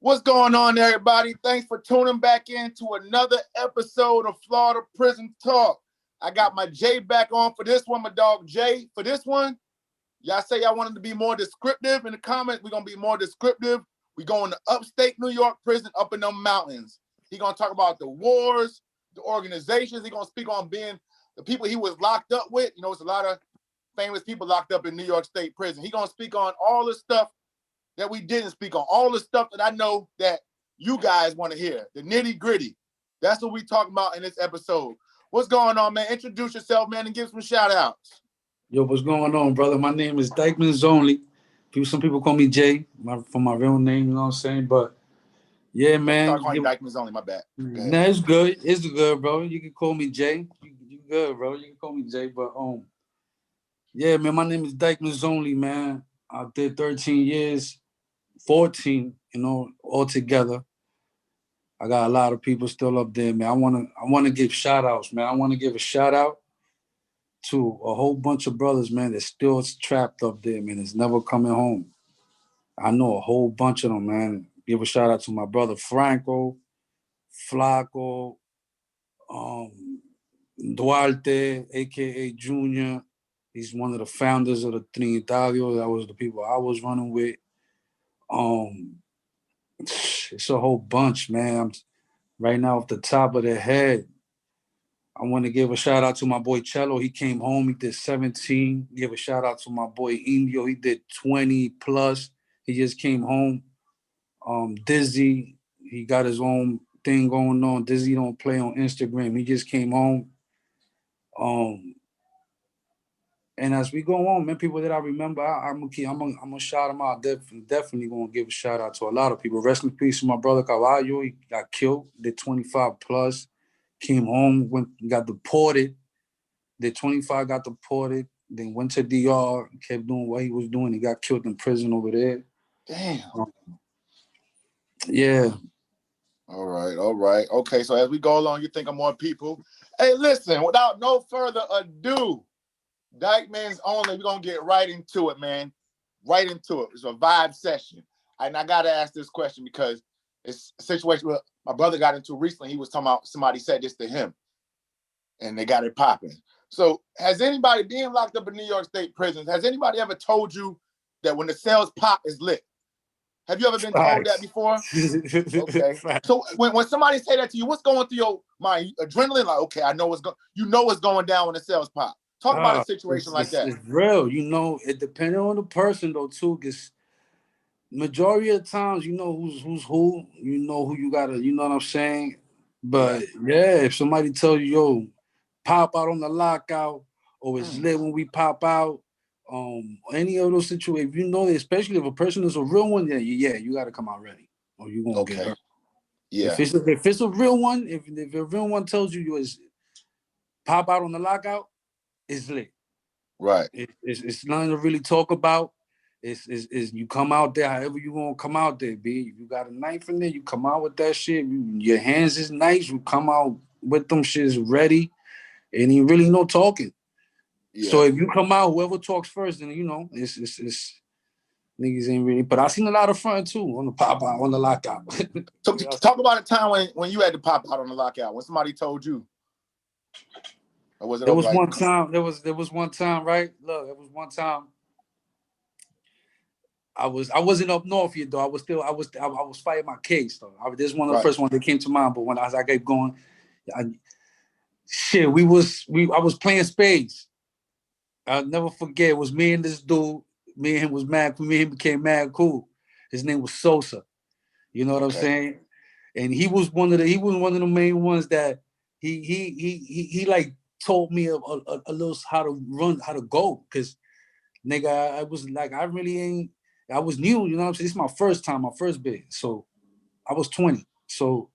What's going on, everybody? Thanks for tuning back in to another episode of Florida Prison Talk. I got my Jay back on for this one, my dog Jay. For this one, y'all say y'all wanted to be more descriptive in the comments. We're going to be more descriptive. We're going to upstate New York prison up in them mountains. He's going to talk about the wars, the organizations. He's going to speak on being the people he was locked up with. You know, it's a lot of famous people locked up in New York State prison. He's going to speak on all the stuff that we didn't speak on, all the stuff that I know that you guys want to hear, the nitty gritty. That's what we talking about in this episode. What's going on, man? Introduce yourself, man, and give some shout outs. Yo, what's going on, brother? My name is Dykeman's Only. Some people call me Jay for my real name, you know what I'm saying? But yeah, man. Start calling Dykeman's Only, my bad. Nah, it's good. It's good, bro. You can call me Jay. You good, bro. You can call me Jay, but yeah, man, my name is Dykeman's Only, man. I did 13 years, 14, you know, all together. I got a lot of people still up there, man. I wanna give shout outs, man. I want to give a shout out to a whole bunch of brothers, man, that's still trapped up there, man. It's never coming home. I know a whole bunch of them, man. Give a shout out to my brother Franco, Flaco, Duarte, aka Junior. He's one of the founders of the Trinitarios. That was the people I was running with. It's a whole bunch, man. Right now off the top of the head, I want to give a shout out to my boy Cello. He came home, he did 17. Give a shout out to my boy Indio. He did 20 plus. He just came home. Dizzy, he got his own thing going on. Dizzy don't play on Instagram. He just came home. And as we go on, man, people that I remember, I'm gonna shout them out. Definitely gonna give a shout out to a lot of people. Rest in peace to my brother Caballo. He got killed. Did 25 plus. Came home, got deported. Did 25, got deported. Then went to DR, kept doing what he was doing. He got killed in prison over there. Damn. Yeah. All right. Okay, so as we go along, you think of more people. Hey, listen, without no further ado, Dykeman's Only, we're going to get right into it, man. Right into it. It's a vibe session. And I got to ask this question because it's a situation where my brother got into recently. He was talking about somebody said this to him, and they got it popping. So has anybody being locked up in New York State prisons, has anybody ever told you that when the cells pop, is lit? Have you ever been told that before? Okay. So when somebody say that to you, what's going through your mind? Adrenaline, like, okay, I know what's going down when the cells pop. Talk about a situation like that. It's real. You know, it depends on the person, though, too, because majority of the times, you know who's who. You know who you got to, you know what I'm saying? But, yeah, if somebody tells you, yo, pop out on the lockout, or it's lit when we pop out, any of those situations, you know, especially if a person is a real one, you got to come out ready, or you're going to get hurt. Yeah. If it's a real one, if a real one tells you is pop out on the lockout, it's lit. Right. It's nothing to really talk about. It's you come out there however you gonna come out there, B. If you got a knife in there, you come out with that shit. Your hands is nice. You come out with them shits ready, and you really no talking. Yeah. So if you come out, whoever talks first, then you know it's niggas ain't really. But I seen a lot of fun too on the pop out, on the lockout. So talk about a time when you had to pop out on the lockout, when somebody told you. Or was it there was one time. There was one time, right? Look, there was one time. I wasn't up north yet though. I was fighting my case though. This is one of the first ones that came to mind. But as I kept going, I was playing spades. I'll never forget. It was me and this dude. Me and him was mad. Me and him became mad cool. His name was Sosa. You know what I'm saying? And he was one of the main ones that he like told me a little how to go. Cause nigga, I was like, I was new, you know what I'm saying? This is my first time, my first bid. So I was 20. So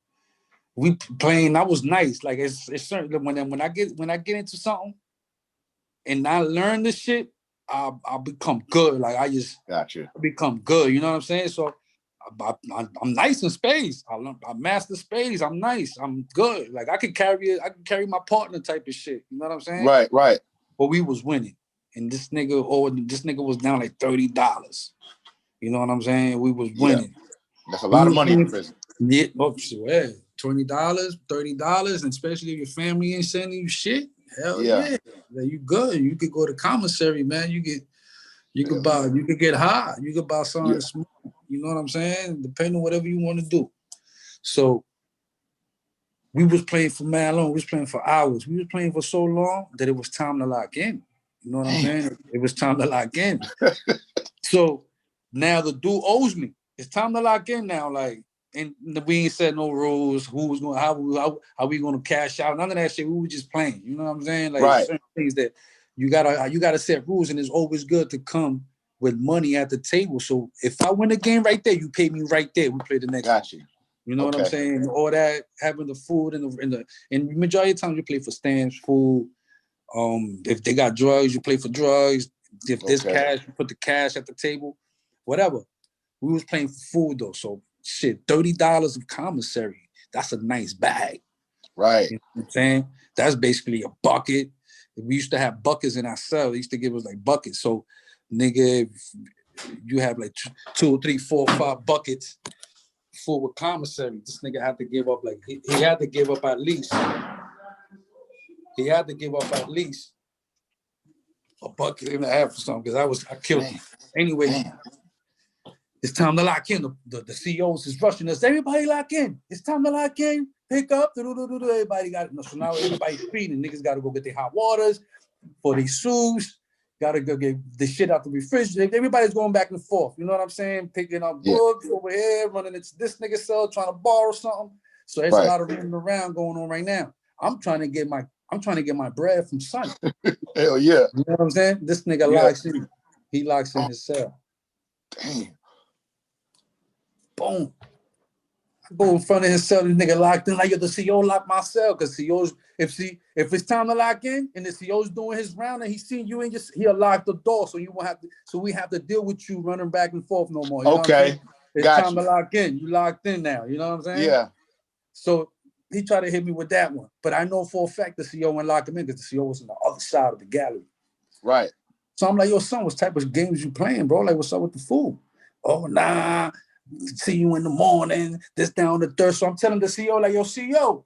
we playing, that was nice. Like it's certain when I get into something and I learn this shit, I'll become good. Like I just become good, you know what I'm saying? So I'm nice in spades. I master spades. I'm nice. I'm good. Like I can carry my partner type of shit. You know what I'm saying? Right. But we was winning. And this nigga was down like $30. You know what I'm saying? We was winning. That's a lot of money in prison. Yeah, $20, $30, and especially if your family ain't sending you shit. Hell yeah. You good. You could go to commissary, man. You could buy, you could get high. You could buy something small. You know what I'm saying? Depending on whatever you want to do. So we was playing for man long. We was playing for hours. We was playing for so long that it was time to lock in. You know what I'm saying? It was time to lock in. So now the dude owes me. It's time to lock in now. Like, and we ain't set no rules. Who was going? How we going to cash out? None of that shit. We were just playing. You know what I'm saying? Like certain things that you gotta set rules, and it's always good to come with money at the table. So if I win a game right there, you pay me right there. We play the next. Gotcha. You know what I'm saying? All that, having the food and the majority of the time you play for stamps, food. If they got drugs, you play for drugs. If there's cash, you put the cash at the table. Whatever. We was playing for food though. So shit, $30 of commissary. That's a nice bag. Right. You know what I'm saying? That's basically a bucket. We used to have buckets in our cell. They used to give us like buckets. So nigga, you have like 2, 3, 4, 5 buckets full with commissary. This nigga had to give up like he had to give up at least. He had to give up at least a bucket and a half or something because I killed him. Anyway, it's time to lock in. The CEOs is rushing us. Everybody lock in. It's time to lock in. Pick up. Everybody got it. So now everybody's feeding. Niggas got to go get their hot waters for their suits. Got to go get the shit out the refrigerator. Everybody's going back and forth. You know what I'm saying? Picking up books over here, running into this nigga cell, trying to borrow something. So there's a lot of running around going on right now. I'm trying to get my bread from Sonny. Hell yeah. You know what I'm saying? This nigga locks in. He locks in his cell. Damn. Boom. I go in front of his cell, this nigga locked in like, yo, the CEO locked my cell. Because CEOs, if it's time to lock in and the CEO's doing his round and he's seeing you in he'll lock the door. So you won't have to, so we have to deal with you running back and forth no more. You know what I'm saying? It's time to lock in. You locked in now. You know what I'm saying? Yeah. So he tried to hit me with that one. But I know for a fact the CEO went lock him in because the CEO was on the other side of the gallery. Right. So I'm like, yo, son, what type of games you playing, bro? Like, what's up with the food? Oh, nah. See you in the morning, this down the third. So I'm telling the CEO, like, yo, CEO,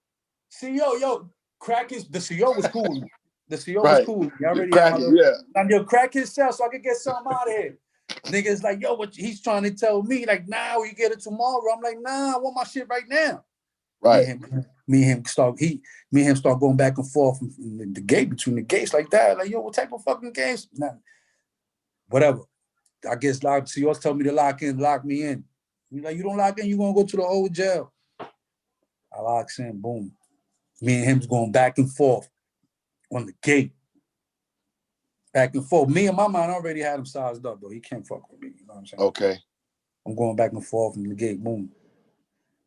yo, crack his, the CEO was cool. The CEO was cool. You already have my yo, crack his cell so I can get something out of here. Niggas like, yo, what he's trying to tell me, like, nah, we get it tomorrow. I'm like, nah, I want my shit right now. Right. Me and him start going back and forth in the gate, between the gates like that. Like, yo, what type of fucking games? Nah, whatever. I guess CEOs tell me to lock me in. You like, you don't lock in, you gonna go to the old jail. I locks in, boom. Me and him's going back and forth on the gate. Back and forth. Me and my man already had him sized up, though. He can't fuck with me. You know what I'm saying? Okay. I'm going back and forth on the gate, boom.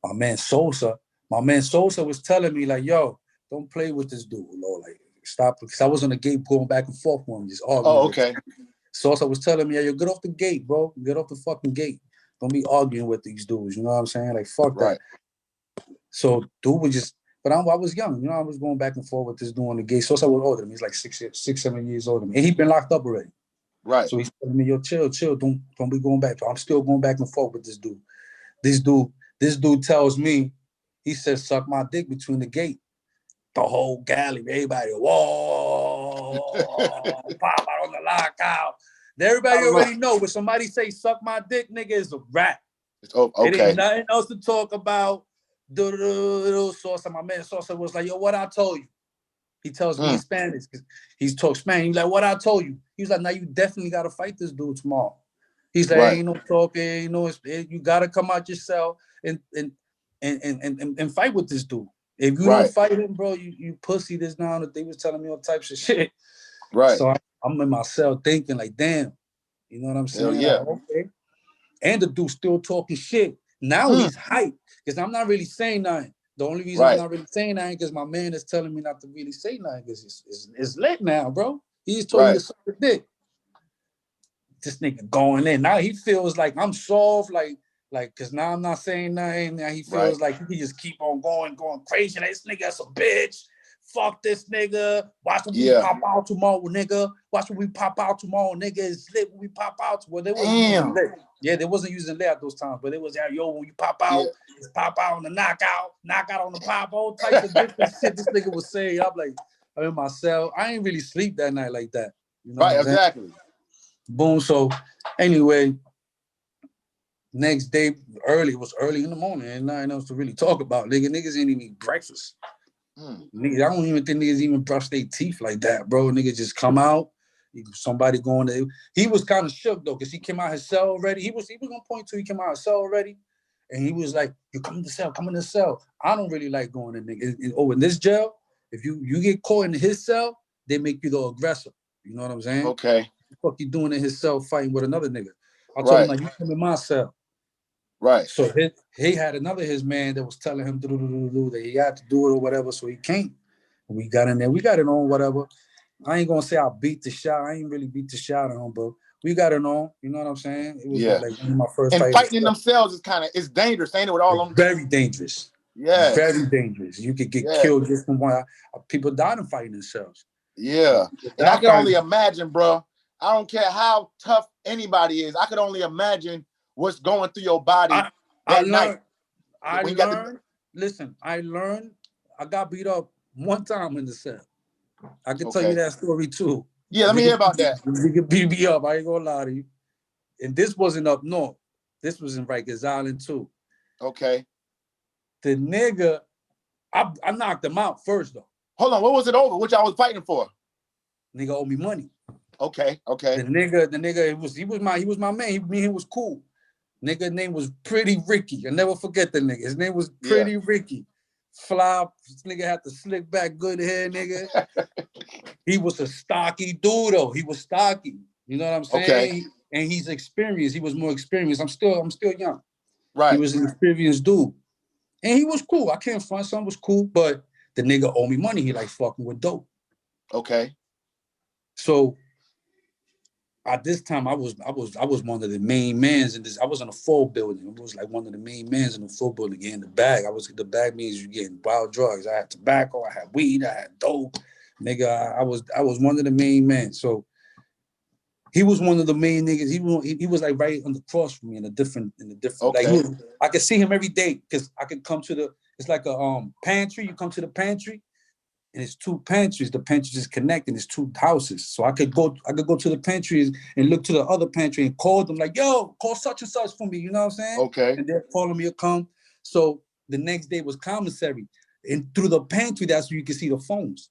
My man Sosa was telling me, like, yo, don't play with this dude, Lord. Like, stop. Because I was on the gate going back and forth with him, just arguing. Oh, okay. Sosa was telling me, yo, get off the gate, bro. Get off the fucking gate. Don't be arguing with these dudes. You know what I'm saying? Like, fuck that. So, dude was just, but I was young. You know, I was going back and forth with this dude on the gate. Sosa was older than me. He's like 6, 7 years older than me. And he'd been locked up already. Right. So he's telling me, yo, chill. Don't be going back. I'm still going back and forth with this dude. This dude tells me, he says, suck my dick between the gate. The whole gallery, everybody, whoa, pop out on the lockout. Everybody already know when somebody say suck my dick, nigga, it's a rap. It ain't nothing else to talk about. Sosa, my man Sosa was like, yo, what I told you? He tells me in Spanish, because he's talk Spanish. He's like, what I told you? He was like, now you definitely got to fight this dude tomorrow. He's like, ain't no talking, you got to come out your cell and fight with this dude. If you don't fight him, bro, you pussy this now that they was telling me all types of shit. Right. So I'm in my cell thinking like, damn, you know what I'm saying? Yeah. Like, okay. And the dude still talking shit. Now he's hyped because I'm not really saying nothing. The only reason I'm not really saying nothing because my man is telling me not to really say nothing because it's lit now, bro. He's told me to suck the dick. This nigga going in. Now he feels like I'm soft, like, because now I'm not saying nothing. Now he feels like he just keep on going crazy. Like, this nigga's a bitch. fuck this nigga. Watch when we pop out tomorrow, nigga. Watch when we pop out tomorrow, nigga. It's lit when we pop out. Well, they wasn't using lit. Yeah, they wasn't using lit at those times, but it was yo, when you pop out, it's pop out on the knockout on the pop, all types of different shit this nigga was saying. I'm like, I'm in my cell. I ain't really sleep that night like that. You know right, exactly. Boom. So anyway, next day, it was early in the morning, and nothing else to really talk about. Niggas ain't even eat breakfast. Niggas, I don't even think niggas even brush their teeth like that, bro. Niggas just come out. Somebody going there. He was kind of shook though, because he came out his cell already. He was gonna point to he came out his cell already, and he was like, "You come in the cell. I don't really like going in niggas. In this jail, if you get caught in his cell, they make you the aggressor. You know what I'm saying? Okay. What the fuck you doing in his cell fighting with another nigga? I told him, like, you come in my cell. Right. So he had his man that was telling him that he had to do it or whatever, so he came. We got in there. We got it on, whatever. I ain't gonna say I beat the shot. I ain't really beat the shot on, but we got it on. You know what I'm saying? It was like one of my first fights. And fighting in themselves is dangerous, ain't it? With all them. Very dangerous. Yeah. Very dangerous. You could get killed just from one. People died in fighting themselves. Yeah. And I can only imagine, bro. I don't care how tough anybody is. I could only imagine what's going through your body that night. Listen, I learned. I got beat up one time in the cell. I can tell you that story too. Yeah, let me hear about that. You can beat me up. I ain't gonna lie to you. And this wasn't up north. This was in Rikers Island too. Okay. The nigga, I knocked him out first though. Hold on, what was it over? Which I was fighting for? Nigga owed me money. Okay. The nigga, he was my man. Me and him was cool. Nigga name was Pretty Ricky. I never forget the nigga. His name was Pretty Ricky. Fly, this nigga had the slick back, good hair, nigga. He was a stocky dude though. He was stocky. You know what I'm saying? Okay. And he's experienced. He was more experienced. I'm still young. Right. He was an experienced dude. And he was cool. I can't front, son was cool, but the nigga owed me money. He like fucking with dope. Okay. So at this time, I was one of the main mans in this. I was in a full building. I was like one of the main mans in the full building. Getting the bag. The bag means you getting wild drugs. I had tobacco. I had weed. I had dope. Nigga, I was one of the main men. So he was one of the main niggas. He was like right on the cross from me in a different. Okay. Like I could see him every day because I could come to it's like a pantry. You come to the pantry, and it's two pantries. The pantries is connected. It's two houses. So I could go to the pantries and look to the other pantry and call them like, yo, call such and such for me. You know what I'm saying? Okay. And they're calling me to come. So the next day was commissary. And through the pantry, that's where you can see the phones.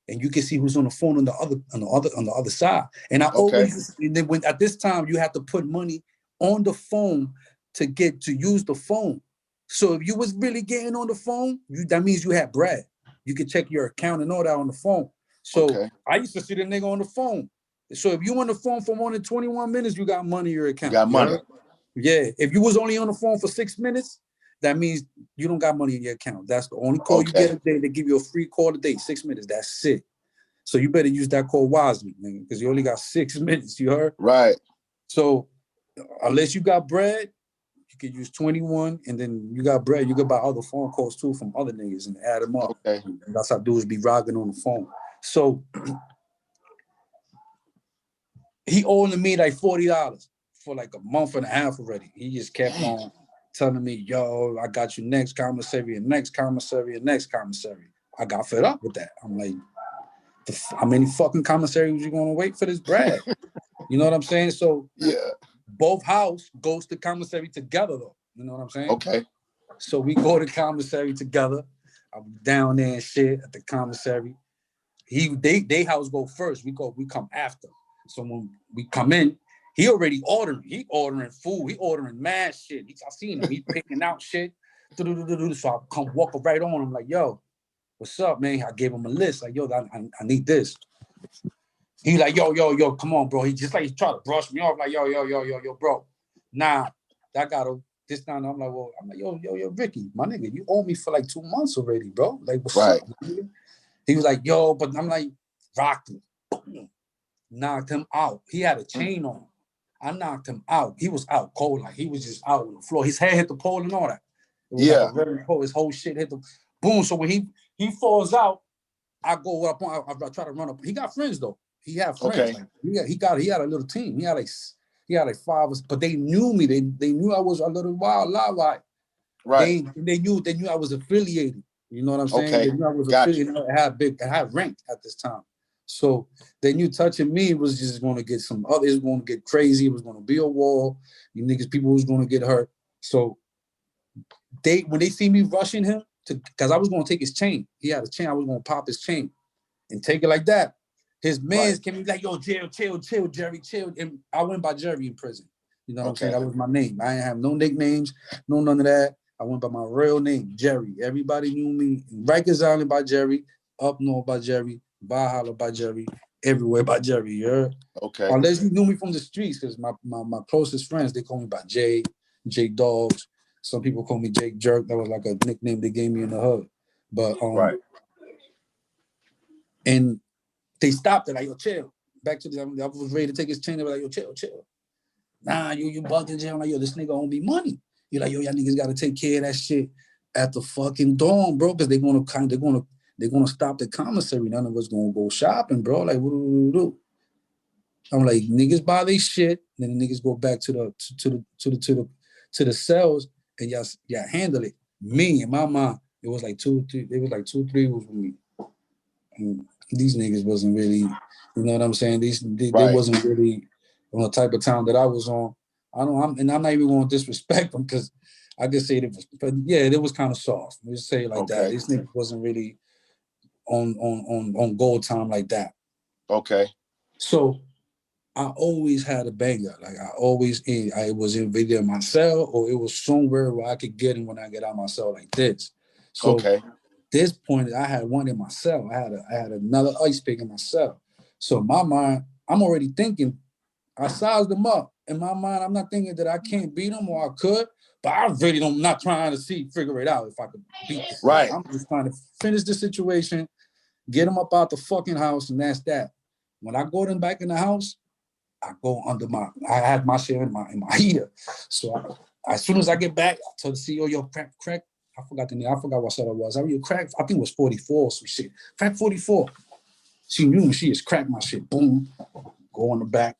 And you can see who's on the phone on the other side. And I always, when at this time you had to put money on the phone to use the phone. So if you was really getting on the phone, that means you had bread. You could check your account and all that on the phone. So I used to see the nigga on the phone. So if you on the phone for more than 21 minutes, you got money in your account. You got money. Yeah. If you was only on the phone for 6 minutes, that means you don't got money in your account. That's the only call you get a day. They give you a free call a day, 6 minutes. That's it. So you better use that call wisely, nigga, because you only got 6 minutes. You heard? Right. So unless you got bread, you could use 21, and then you got bread. You could buy other phone calls too from other niggas and add them up. Okay. And that's how dudes be rocking on the phone. So he owed me like $40 for like a month and a half already. He just kept on telling me, yo, I got you next commissary and next commissary and next commissary. I got fed up with that. I'm like, how many fucking commissaries you gonna wait for this bread? You know what I'm saying? So both house goes to commissary together though. You know what I'm saying? Okay. So we go to commissary together. I'm down there and shit at the commissary. They house go first. We come after. So when we come in, he already ordering. He ordering food. He ordering mad shit. I seen him. He picking out shit. So I come walk right on him like, yo, what's up, man? I gave him a list. Like, yo, I need this. He like, yo, come on, bro. He just like, he tried to brush me off. Like, yo, bro. Nah, that got to, this time I'm like, yo, Ricky, my nigga, you owe me for like 2 months already, bro. Like, what's up, nigga? He was like, yo, but I'm like, rocked him. Knocked him out. He had a chain on. I knocked him out. He was out cold. Like, he was just out on the floor. His head hit the pole and all that. It was like a very cold. His whole shit hit the boom. So when he falls out, I go up on, I try to run up. He got friends though. He had friends. Okay. Like, he had a little team. He had like 5, but they knew me. They knew I was a little wild. Right. They knew I was affiliated. You know what I'm saying? Okay. They knew I was Gotcha. affiliated. I had rank at this time. So they knew touching me was just going to get some others. It was going to get crazy. It was going to be a war. People was going to get hurt. So when they see me rushing him, because I was going to take his chain. He had a chain. I was going to pop his chain and take it like that. His mans came like, yo, chill, Jerry, chill. And I went by Jerry in prison. You know what I'm saying? That was my name. I didn't have no nicknames, no none of that. I went by my real name, Jerry. Everybody knew me. Rikers Island by Jerry, up north by Jerry, Valhalla by Jerry, everywhere by Jerry. You heard? Okay. Unless you knew me from the streets, because my closest friends, they call me by J Dogs. Some people call me Jake Jerk. That was like a nickname they gave me in the hood. But and they stopped it, like, yo, chill. Back to the, I was ready to take his chain. They were like, yo, chill. Nah, you bugging jail. I'm like, yo, this nigga owe me money. You're like, yo, y'all niggas gotta take care of that shit at the fucking dawn, bro, because they're gonna stop the commissary. None of us gonna go shopping, bro. Like, what do we do? I'm like, niggas buy their shit, then the niggas go back to the cells, and y'all handle it. Me and my mom, it was like 2, 3. It was like 2, 3 was with me. And these niggas wasn't really, you know what I'm saying? They wasn't really on the type of time that I was on. I'm not even going to disrespect them, because I could say it was, but yeah, it was kind of soft. We say it like that. These niggas wasn't really on gold time like that. Okay. So I always had a banger. Like I was in video in my cell, or it was somewhere where I could get him when I get out my cell like this. So this point, I had one in my cell. I had another ice pick in my cell. So in my mind, I'm already thinking, I sized them up. In my mind, I'm not thinking that I can't beat them, or I could, but I really don't, not trying to figure it out if I could beat this. Right. I'm just trying to finish the situation, get them up out the fucking house, and that's that. When I go them back in the house, I go under I had my shit in my heater. So as soon as I get back, I tell the CEO, yo, crack. I forgot the name. I forgot what cell it was. I mean, crack. I think it was 44 or some shit. Crack 44. She knew me. She just cracked my shit. Boom. Go on the back.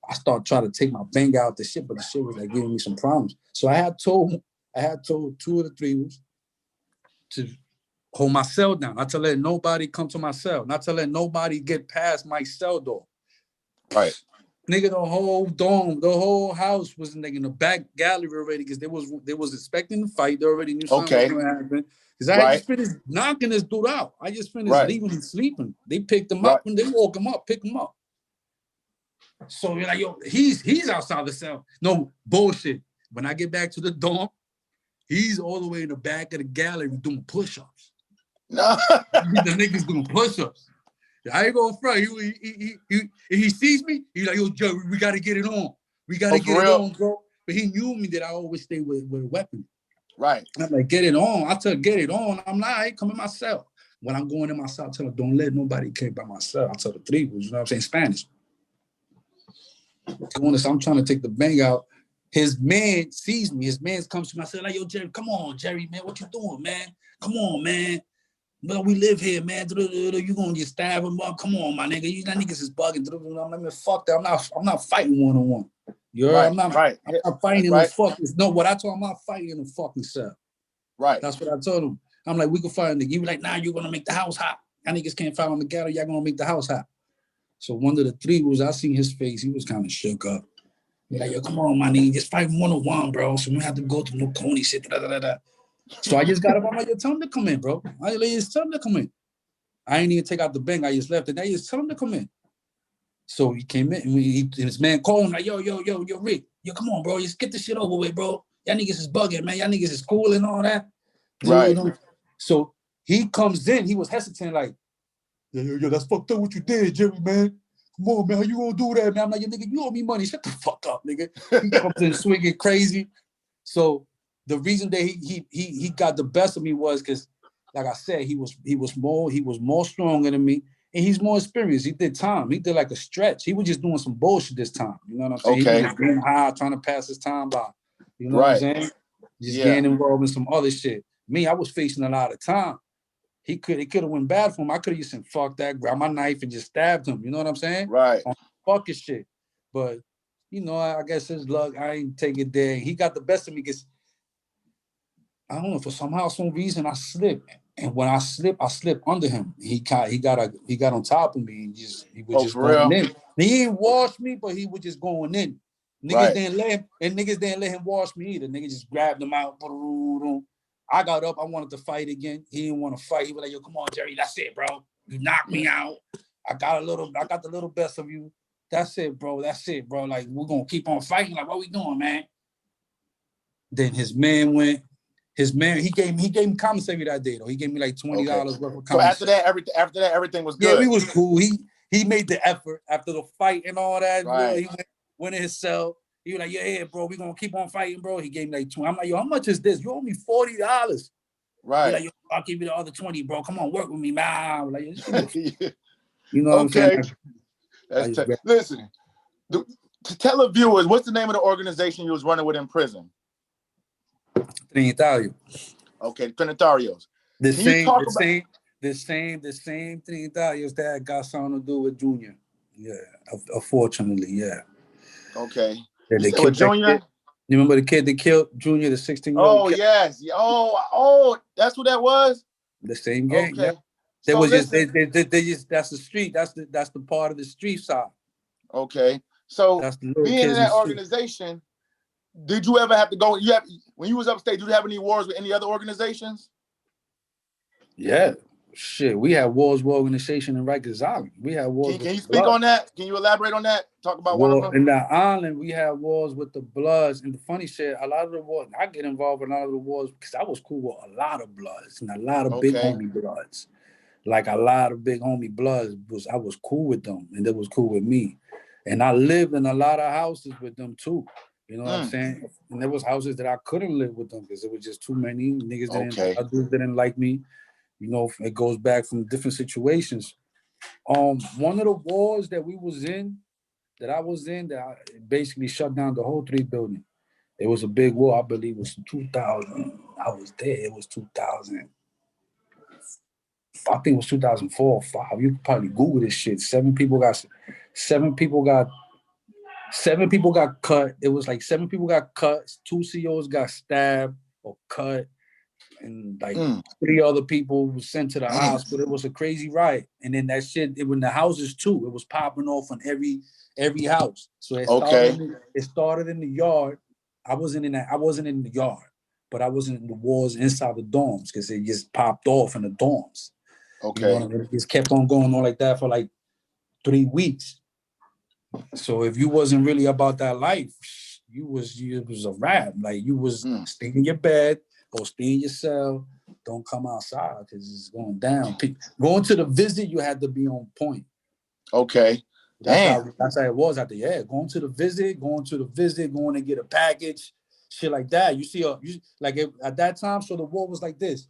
I start trying to take my bang out the shit, but the shit was like giving me some problems. So I had told 2 of the 3 to hold my cell down, not to let nobody come to my cell, not to let nobody get past my cell door. Right. Nigga, the whole dome, the whole house was in the back gallery already, because they was expecting the fight. They already knew something was going to happen. Because I just finished knocking this dude out. I just finished leaving him sleeping. They picked him up, and they woke him up, pick him up. So you're like, yo, he's outside the cell. No bullshit. When I get back to the dorm, he's all the way in the back of the gallery doing push-ups. No. The niggas doing push-ups. I ain't going front. He sees me, he's like, yo, Joe, we got to get it on. We got to get it on, bro. But he knew me that I always stay with a weapon. Right. I'm like, get it on. I tell him, get it on. I'm like, hey, come in my cell. When I'm going in my cell, I tell him, don't let nobody come by my cell. I tell the 3, you know what I'm saying, Spanish. I'm trying to take the bang out. His man sees me. His man comes to me. I said, like, yo, Jerry, come on, Jerry, man. What you doing, man? Come on, man. Well, we live here, man. You gonna just stab him up? Come on, my nigga. You niggas is bugging. I'm like, man, fuck that. I'm not fighting one-on-one. You heard? I'm not fighting in the fucking. No, what I told him, I'm not fighting in the fucking cell. Right. That's what I told him. I'm like, we can fight in the. You be like, nah, you're gonna make the house hot. Y'all niggas can't fight on the gallery. Y'all gonna make the house hot. So one of the 3 was, I seen his face. He was kind of shook up. He's like, yo, come on, my nigga. Just fight one-on-one, bro. So we don't have to go through no Coney shit. So I just got up. I'm like, yo, tell him to come in, bro. I just tell him to come in. I ain't even take out the bang. I just left it. I just tell him to come in. So he came in, and his man called him like, yo, Rick. Yo, come on, bro. Just get this shit over with, bro. Y'all niggas is bugging, man. Y'all niggas is cool and all that. Right. So he comes in. He was hesitant, like, yo, that's fucked up what you did, Jerry, man. Come on, man. How you gonna do that, man? I'm like, yo, nigga, you owe me money. Shut the fuck up, nigga. He comes in swinging crazy. So the reason that he got the best of me was because, like I said, he was more stronger than me, and he's more experienced. He did time. He did like a stretch. He was just doing some bullshit this time. You know what I'm saying? Okay. He was getting high, trying to pass his time by. You know what I'm saying? Just getting involved in some other shit. Me, I was facing a lot of time. it could have went bad for him. I could have just said, fuck that, grabbed my knife and just stabbed him. You know what I'm saying? Right. On fucking shit. But, you know, I guess his luck, I ain't take it there. He got the best of me because, I don't know, for some reason, I slipped. And when I slipped under him. He got on top of me and he was just going in. He ain't wash me, but he was just going in. Niggas didn't let him wash me either. Niggas just grabbed him out. I got up. I wanted to fight again. He didn't want to fight. He was like, yo, come on, Jerry. That's it, bro. You knocked me out. I got the little best of you. That's it, bro. That's it, bro. Like, we're gonna keep on fighting. Like, what we doing, man? Then his man went. He gave me commissary that day though. He gave me like $20 worth of commissary. So after that, everything was good. Yeah, we was cool. He made the effort after the fight and all that. Right. He went in his cell. He was like, yeah, bro, we gonna keep on fighting, bro. He gave me like 20. I'm like, yo, how much is this? You owe me $40. Right. He's like, yo, I'll give you the other 20, bro. Come on, work with me, man. I'm like, you know what I'm saying? Listen, to tell the viewers, what's the name of the organization you was running with in prison? Trinitarios. Okay, Trinitarios. The same Trinitarios that got something to do with Junior. Yeah, unfortunately, yeah. Okay. They killed Junior. You remember the kid that killed Junior, the 16-year-old? Oh, kid? Yes. Oh, that's what that was? The same gang. Okay. Yeah. They was just that's the street. That's the part of the street side. Okay. So being in that organization, did you ever have to go? When you was upstate, did you have any wars with any other organizations? Yeah. Shit. We had wars with organization in Rikersisland. We had wars. Can you speak on that? Can you elaborate on that? Talk about one of them. In that island, we had wars with the Bloods. And the funny shit, a lot of the wars, I get involved in a lot of the wars because I was cool with a lot of Bloods and a lot of big homie Bloods. Like a lot of big homie Bloods, I was cool with them and they was cool with me. And I lived in a lot of houses with them too. You know what I'm saying? And there was houses that I couldn't live with them because there was just too many niggas didn't like me. You know, it goes back from different situations. One of the wars that I was in, that basically shut down the whole 3 building. It was a big war. I believe it was 2000. I was there. It was 2000. I think it was 2004 or 5. You could probably Google this shit. 7 people got cut. It was like 7 people got cut. 2 COs got stabbed or cut. And like 3 other people were sent to the hospital. It was a crazy riot. And then that shit, when the houses too, it was popping off on every house. So it started in the yard. I wasn't in the yard, but I was in the wars inside the dorms because it just popped off in the dorms. Okay. You know, it just kept on going on like that for like 3 weeks. So if you wasn't really about that life, it was a wrap. Like you was stay in your bed or stay in your cell. Don't come outside because it's going down. Going to the visit, you had to be on point. Okay. That's how it was out there. Yeah, going to the visit, going to get a package, shit like that. At that time, so the war was like this.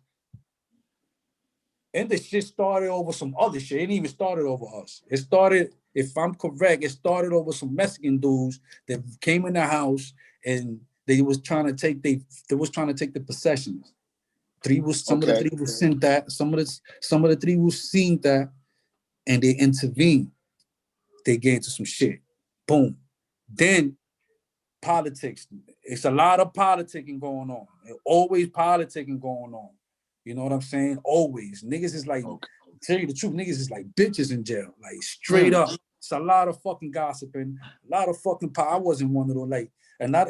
And the shit started over some other shit. It didn't even started over us. It started, if I'm correct, it started over some Mexican dudes that came in the house and they was trying to take the possessions. Some of the 3 was seen that. Some of the 3 was seen that, and they intervened. They get into some shit. Boom. Then politics. It's a lot of politicking going on. Always politicking going on. You know what I'm saying? Always. Niggas is like, tell you the truth, niggas is like bitches in jail. Like straight up. It's a lot of fucking gossiping, a lot of fucking I wasn't one of those, like, and not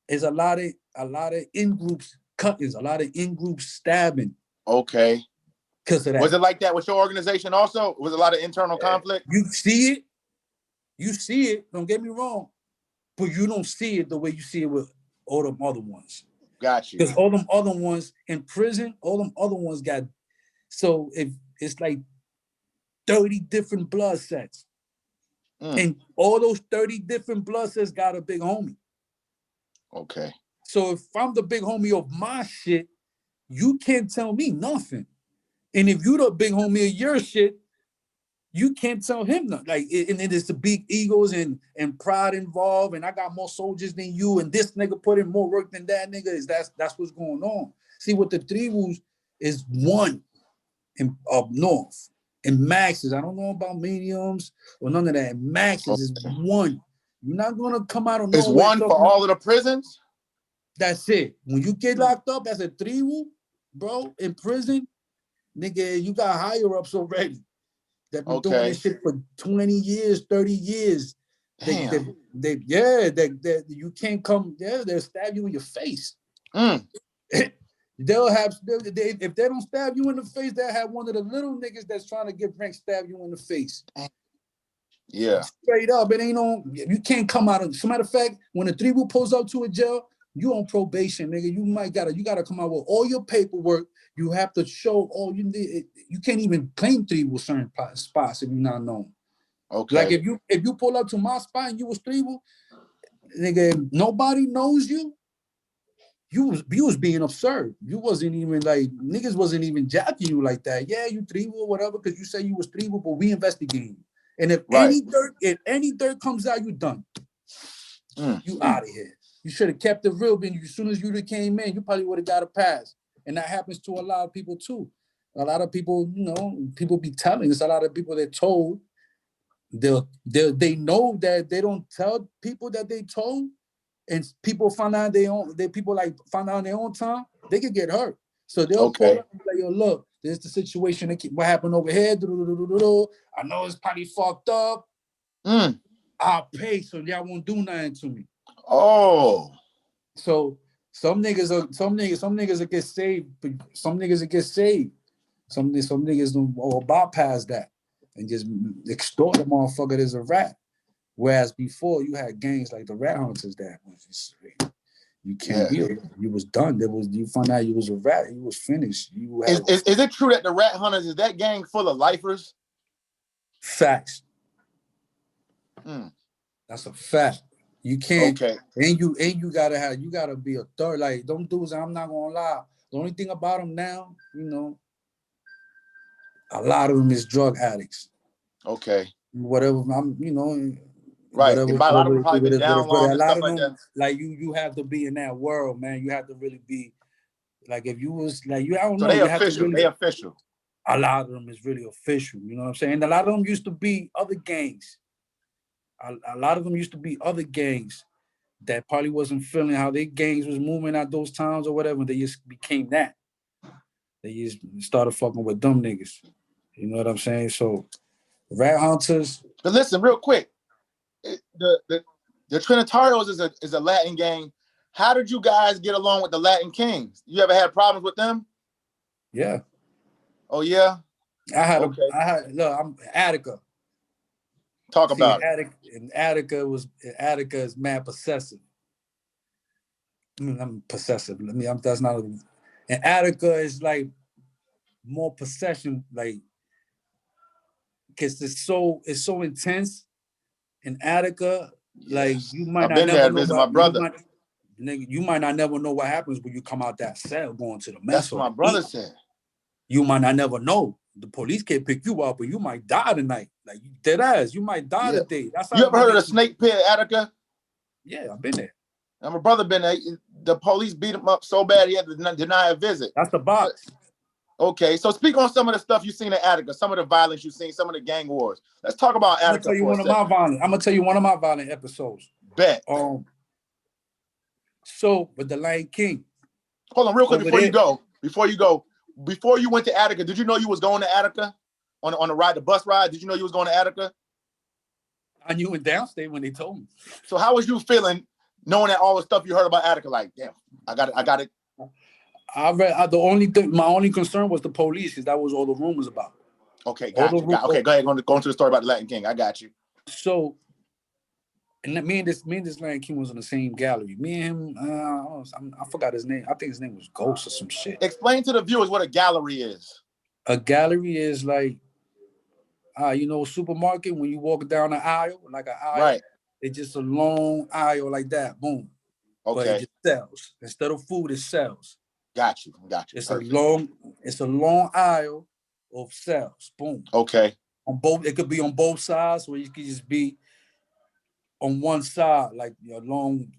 there's a lot of in-groups cuttings, a lot of in-group stabbing. Okay. Because of that. Was it like that with your organization also? Was a lot of internal conflict? You see it, don't get me wrong, but you don't see it the way you see it with all them other ones. Got you. Because all them other ones in prison, all them other ones got, so if it's like 30 different blood sets. And all those 30 different blood sets got a big homie. Okay. So if I'm the big homie of my shit, you can't tell me nothing. And if you the big homie of your shit, you can't tell him nothing. Like, and then there's the big egos and pride involved, and I got more soldiers than you, and this nigga put in more work than that nigga. That's what's going on. See, what the tribus is one. up north. And maxes, I don't know about mediums or none of that. Maxes is one. You're not gonna come out of nowhere. It's one for all of the prisons? That's it. When you get locked up as a tribu, bro, in prison, nigga, you got higher ups already that been doing this shit for 20 years, 30 years. Damn. You can't come, they'll stab you in your face. They'll have, if they don't stab you in the face, they'll have one of the little niggas that's trying to get rank stab you in the face. Yeah. Straight up, it ain't on, you can't come out of, as a matter of fact, when a tribu pulls up to a jail, you on probation, nigga. You gotta come out with all your paperwork. You have to show all you need. You can't even claim tribu certain spots if you're not known. Okay. Like if you pull up to my spot and you was tribu, nigga, nobody knows you. You was being observed. You wasn't even like, niggas wasn't even jacking you like that. Yeah, you tribu or whatever, because you say you was tribu, but we investigating you. And if any dirt comes out, you done. You out of here. You should have kept it real, but as soon as you came in, you probably would have got a pass. And that happens to a lot of people too. A lot of people, people be telling. There's a lot of people that told. They know that they don't tell people that they told, and people find out find out on their own time, they could get hurt. So they'll call up and be like, yo, look, this is the situation. What happened over here? I know it's probably fucked up. I'll pay, so y'all won't do nothing to me. Oh. So some niggas will get saved, but some niggas will get saved. Some niggas will bypass that and just extort the motherfucker as a rat. Whereas before you had gangs like the rat hunters that was just, you can't be you was done. You found out you was a rat, you was finished. Is it true that the rat hunters, is that gang full of lifers? Facts. That's a fact. You can't, and you gotta be a third. Like, them dudes, I'm not gonna lie. The only thing about them now, a lot of them is drug addicts. Okay. Whatever, right. A lot of them probably been down long and stuff like that. Like you have to be in that world, man. You have to really be, like, if you was like, I don't know. They official. They official. A lot of them is really official. You know what I'm saying? A lot of them used to be other gangs. A lot of them used to be other gangs that probably wasn't feeling how their gangs was moving at those times or whatever. They just became that. They just started fucking with them niggas. You know what I'm saying? So, rat hunters. But listen, real quick, the Trinitarios is a Latin gang. How did you guys get along with the Latin Kings? You ever had problems with them? Yeah. Oh yeah. I'm Attica. Talk about it. Attica is mad possessive. I'm possessive. That's not. And Attica is like more possession, like, because it's so intense. In Attica, like, you might not never know my brother. You might not never know what happens when you come out that cell going to the mess. That's what my brother said. You might not never know. The police can't pick you up, but you might die tonight. Like, you dead ass. You might die today. That's how. You ever heard of the snake pit, Attica? Yeah, I've been there. And my brother been there. The police beat him up so bad he had to deny a visit. That's the box. Okay, so speak on some of the stuff you've seen in Attica, some of the violence you've seen, some of the gang wars. Let's talk about Attica. I'm gonna tell you one of my violent episodes. Bet. So with the Lion King. Hold on, real quick before you go. Before you went to Attica, did you know you was going to Attica on the bus ride? Did you know you was going to Attica? I knew in downstate when they told me. So how was you feeling knowing that all the stuff you heard about Attica? Like, damn, I got it. My only concern was the police, because that was all the rumors about. Okay, got you. Okay, go ahead. Go into the story about the Latin King. I got you. So, and me and this Latin King was in the same gallery. Me and him, I forgot his name. I think his name was Ghost or some shit. Explain to the viewers what a gallery is. A gallery is like, supermarket, when you walk down the aisle, like an aisle. Right. It's just a long aisle like that. Boom. Okay. But it just sells. Instead of food, it sells. Got you. It's a long aisle of sales. Boom. Okay. It could be on both sides, or you could just be on one side, like a long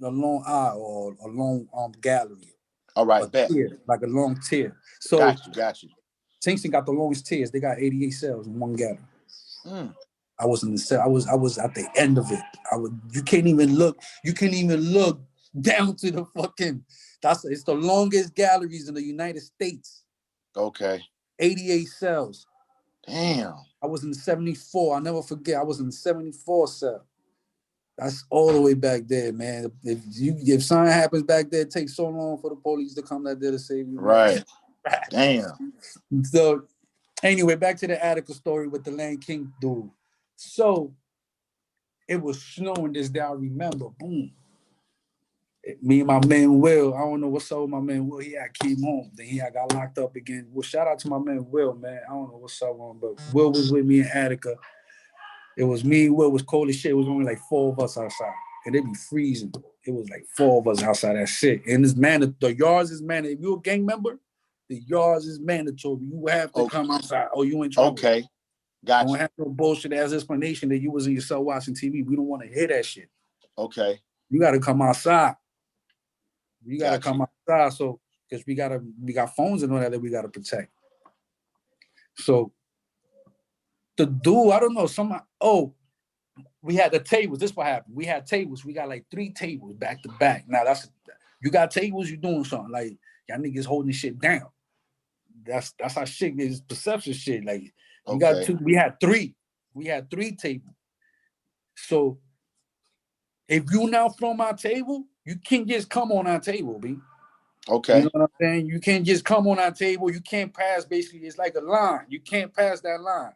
aisle or a long gallery. All right, bet. Tier, like a long tier. So got you. Kingston got the longest tiers. They got 88 cells in one gallery. Mm. I was in the cell. I was at the end of it. You can't even look. You can't even look down to the fucking. It's the longest galleries in the United States. Okay. 88 cells. Damn. I was in 74. I'll never forget. I was in 74 cell. That's all the way back there, man. If something happens back there, it takes so long for the police to come out there to save you. Right. Damn. So anyway, back to the Attica story with the Land King dude. So it was snowing this day. I remember. Boom. Me and my man Will. I don't know what's up with my man Will. He had came home. Then he had got locked up again. Well, shout out to my man Will, man. I don't know what's up with him, but Will was with me in Attica. It was me, Will was cold as shit. It was only like 4 of us outside. And it'd be freezing. It was like 4 of us outside that shit. And this man, the yards is mandatory. If you're a gang member, the yards is mandatory. You have to come outside or you in trouble. Okay. Gotcha. Don't have no bullshit as explanation that you was in your cell watching TV. We don't want to hear that shit. Okay. You got to come outside. You got to come outside. So, because we got phones and all that we got to protect. So, the dude, I don't know, we had the tables. This what happened. We had tables. We got like 3 tables back to back. Now you got tables, you doing something. Like, y'all niggas holding shit down. That's how shit is, perception shit. Like, you got 2, we had 3. We had 3 tables. So, if you now from our table, you can't just come on our table, B. Okay. You know what I'm saying? You can't just come on our table. You can't pass, basically, it's like a line. You can't pass that line.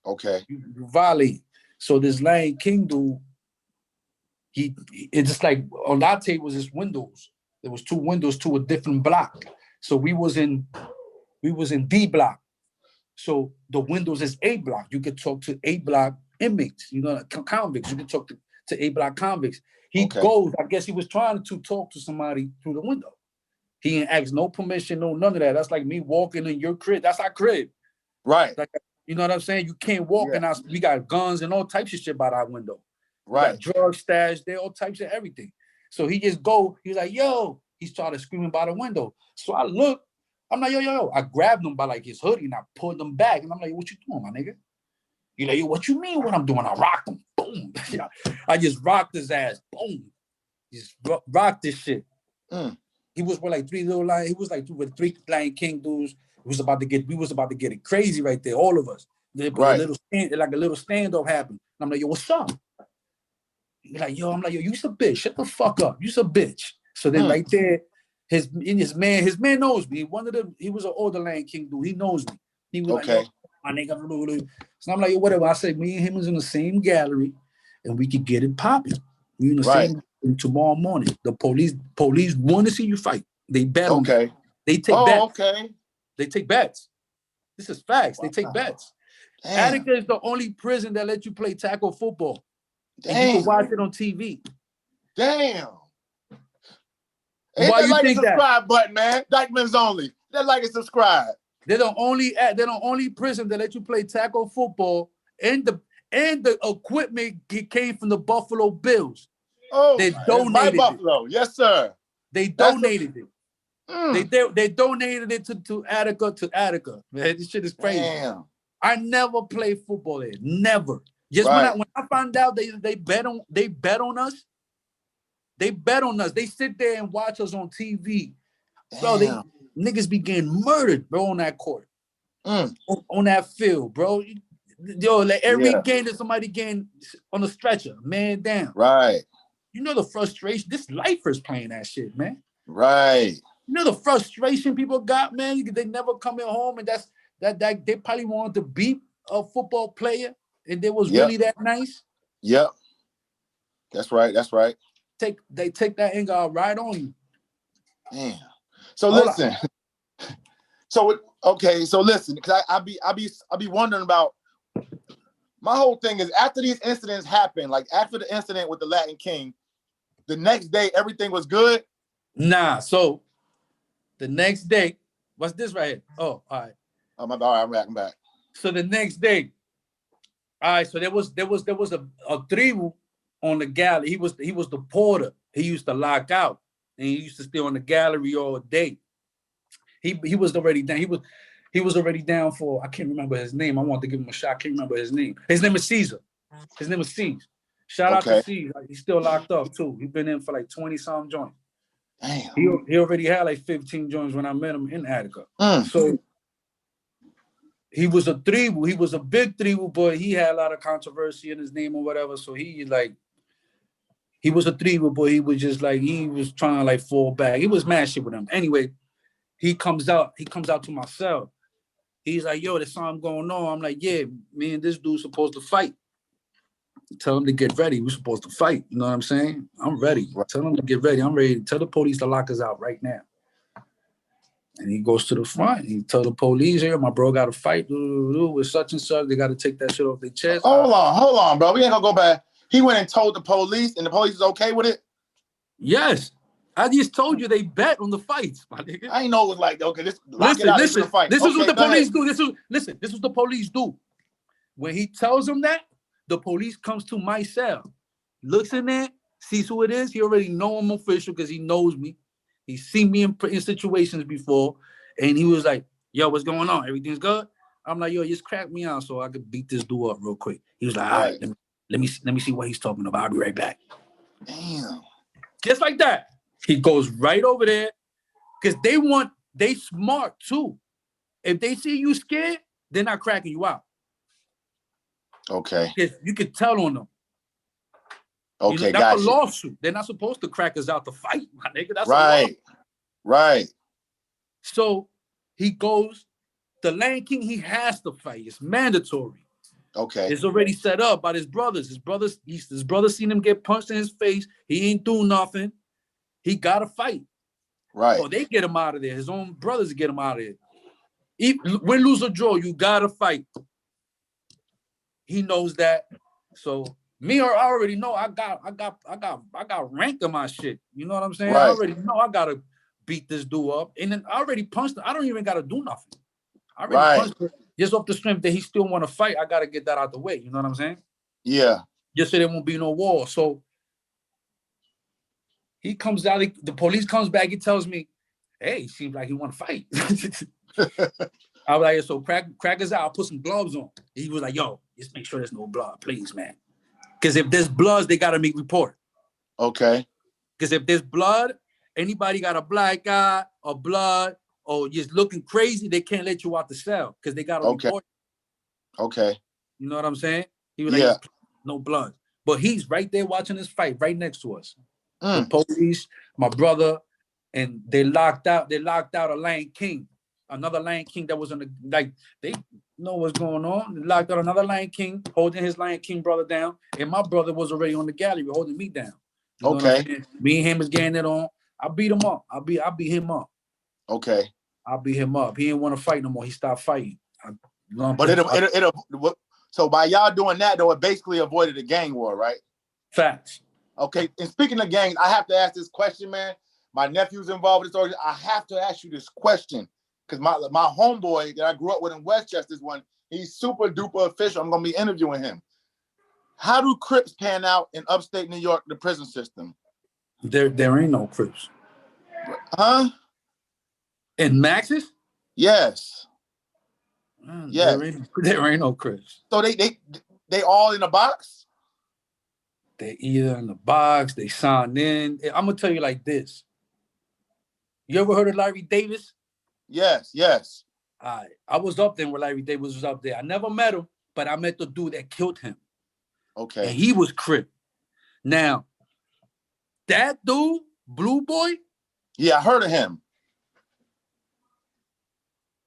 Okay. You violate. So this Land King dude, it's just like on our table was just windows. There was 2 windows to a different block. So we was in B block. So the windows is A block. You could talk to A block inmates, convicts. You could talk to A block convicts. He goes, I guess he was trying to talk to somebody through the window. He didn't ask no permission, no none of that. That's like me walking in your crib. That's our crib. Right. Like, you know what I'm saying? You can't walk in our, we got guns and all types of shit by our window. Right. We got drug stash, there, all types of everything. So he just he's like, yo, he started screaming by the window. So I look, I'm like, yo. I grabbed him by like his hoodie and I pulled him back. And I'm like, what you doing, my nigga? He's like, yo, what you mean what I'm doing? I rocked him. Boom. I just rocked his ass. Boom. Just rocked this shit. He was with like 3 little lines. He was like with 3 Lion King dudes. We was about to get it crazy right there, all of us. Right. A little standoff happened. And I'm like, yo, what's up? He's like, yo, you's a bitch. Shut the fuck up. You's a bitch. So then right there, his man knows me. He was an older Lion King dude. He knows me. He was like, yo, my nigga. So I'm like, yo, whatever. I said, me and him was in the same gallery and we could get it popping. We in the same tomorrow morning. The police want to see you fight. They bet on it. They take bets. They take bets. This is facts. They take bets. Damn. Attica is the only prison that lets you play tackle football. Damn. And you can watch it on TV. Damn. Why you like think a subscribe button, man? Dykeman's only. They're like a subscribe. They're the only prison that let you play tackle football, and the equipment came from the Buffalo Bills. Oh, they donated Buffalo. Yes, sir. They donated it. They donated it to Attica. Man, this shit is crazy. Damn. I never played football there. Never. Just when I found out they bet on us. They bet on us. They sit there and watch us on TV. Bro, niggas be getting murdered, bro, on that court. On that field, bro. Yo, like every game that somebody getting on a stretcher, man down. Right. You know the frustration. This lifers playing that shit, man. Right. You know the frustration people got, man. They never coming home, and that they probably wanted to beat a football player, and they was really that nice. Yep. That's right. They take that anger out right on you. Damn. So listen. So listen, because I be wondering about. My whole thing is after these incidents happen, like after the incident with the Latin King, the next day everything was good. Nah. So the next day, what's this right here? Oh, all right. Oh my God, I'm back. So the next day, all right. So there was a tribu on the gallery. He was the porter. He used to lock out, and he used to stay on the gallery all day. He was already done. He was already down for, I can't remember his name. I wanted to give him a shot. I can't remember his name. His name is Caesar. His name is Caesar. Shout out to Caesar. He's still locked up too. He's been in for like 20-some joints. Damn. He already had like 15 joints when I met him in Attica. So he was a three-woo. He was a big three-woo, but he had a lot of controversy in his name or whatever. So he was a three-woo, but he was just like, he was trying to like fall back. He was mad shit with him. Anyway, he comes out to my cell. He's like, yo, there's something going on. I'm like, yeah, me and this dude's supposed to fight. Tell him to get ready. We're supposed to fight. You know what I'm saying? I'm ready. Right. Tell him to get ready. I'm ready. Tell the police to lock us out right now. And he goes to the front. He tell the police, here, my bro got to fight with such and such. They got to take that shit off their chest. Hold on, bro. We ain't gonna go back. He went and told the police, and the police is okay with it? Yes. I just told you they bet on the fights, my nigga. I ain't know it was like, okay, listen, this is what the police do. This is what the police do. When he tells them that, the police comes to my cell, looks in there, sees who it is. He already know I'm official because he knows me. He's seen me in situations before, and he was like, yo, what's going on? Everything's good? I'm like, yo, just crack me out so I could beat this dude up real quick. He was like, all right, let me see what he's talking about. I'll be right back. Damn. Just like that. He goes right over there because they smart too. If they see you scared, they're not cracking you out. Okay. You can tell on them. Okay, that's a lawsuit. They're not supposed to crack us out to fight, my nigga. That's right. Right. So he goes, the Land King, he has to fight. It's mandatory. Okay. It's already set up by his brothers. His brothers seen him get punched in his face. He ain't do nothing. He got to fight. Right. So they get him out of there. His own brothers get him out of there. Win, lose, or draw, you got to fight. He knows that. So me, I already know I got rank in my shit. You know what I'm saying? Right. I already know I got to beat this dude up. And then I already punched him. I don't even got to do nothing. I already punched him. Just off the strength that he still want to fight, I got to get that out the way. You know what I'm saying? Yeah. Just so there won't be no war. So he comes out, the police comes back, he tells me, hey, he seems like he want to fight. I was like, so crack us out, I'll put some gloves on. He was like, yo, just make sure there's no blood, please, man. Because if there's blood, they got to make report. Okay. Because if there's blood, anybody got a black eye or blood or just looking crazy, they can't let you out the cell because they got to report. Okay. You know what I'm saying? He was like, no blood. But he's right there watching this fight right next to us. The police, my brother, and they locked out a Land King, another Land King that was in they know what's going on. They locked out another Land King, holding his Land King brother down, and my brother was already on the gallery holding me down. You know what I'm saying? Me and him was getting it on. I beat him up. I beat him up. Okay. I beat him up. He didn't want to fight no more. He stopped fighting. So by y'all doing that, though, it basically avoided a gang war, right? Facts. Okay, and speaking of gangs, I have to ask this question, man. My nephew's involved with this organization. I have to ask you this question because my homeboy that I grew up with in Westchester, he's super duper official. I'm gonna be interviewing him. How do Crips pan out in upstate New York, the prison system? There ain't no Crips. Huh? In Max's? Yes. Yes. There ain't no Crips. So they all in a box? They either in the box, they signed in. I'm gonna tell you like this. You ever heard of Larry Davis? Yes. I was up there when Larry Davis was up there. I never met him, but I met the dude that killed him. Okay. And he was Crip. Now, that dude, Blue Boy. Yeah, I heard of him.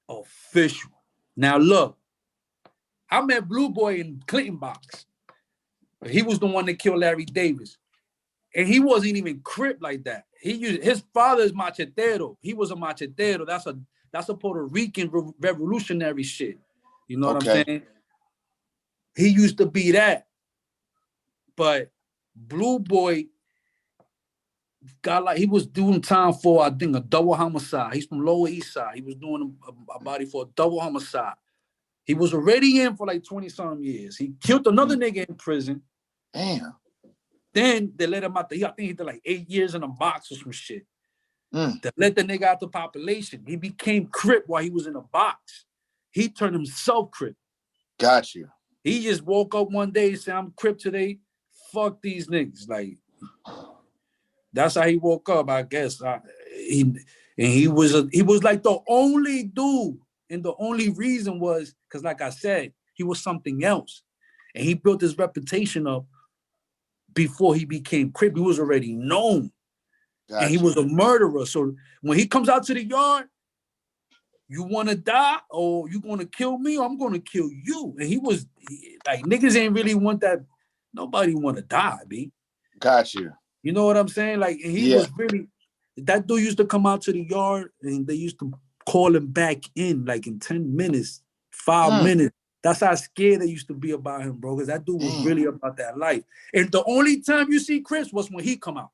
Official. Now look, I met Blue Boy in Clinton box. He was the one that killed Larry Davis. And he wasn't even Crip like that. His father's machetero. He was a machetero. That's a Puerto Rican revolutionary shit. You know what I'm saying? He used to be that. But Blue Boy he was doing time for, I think, a double homicide. He's from Lower East Side. He was doing a body for a double homicide. He was already in for like 20-some years. He killed another nigga in prison. Damn. Then they let him out. I think he did like 8 years in a box or some shit. They let the nigga out the population. He became Crip while he was in a box. he turned himself Crip. Got you. He just woke up one day and said, I'm Crip today. Fuck these niggas. Like, that's how he woke up, I guess. He was like the only dude. And the only reason was because, like I said, he was something else. And he built his reputation up before he became Crip. He was already known. Gotcha. And he was a murderer. So when he comes out to the yard, you want to die or you going to kill me or I'm going to kill you. And he was like, niggas ain't really want that. Nobody want to die, B. Got you. You know what I'm saying? Like, and he was really, that dude used to come out to the yard and they used to call him back in like in 10 minutes, 5 minutes. That's how scared they used to be about him, bro, because that dude was really about that life. And the only time you see Crips was when he come out.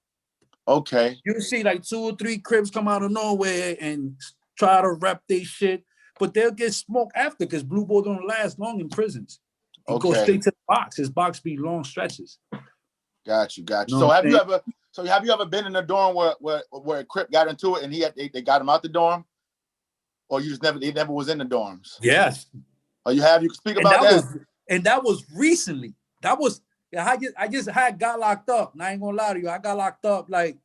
Okay. You see like 2 or 3 Crips come out of nowhere and try to rep their shit, but they'll get smoked after because Blue Ball don't last long in prisons. He goes straight to the box. His box be long stretches. Got you. You know so have you ever been in a dorm where a Crip got into it and they got him out the dorm? Or he never was in the dorms? Yes. Oh, you have? You can speak about that? That was recently. That was, I just got locked up. And I ain't gonna lie to you. I got locked up like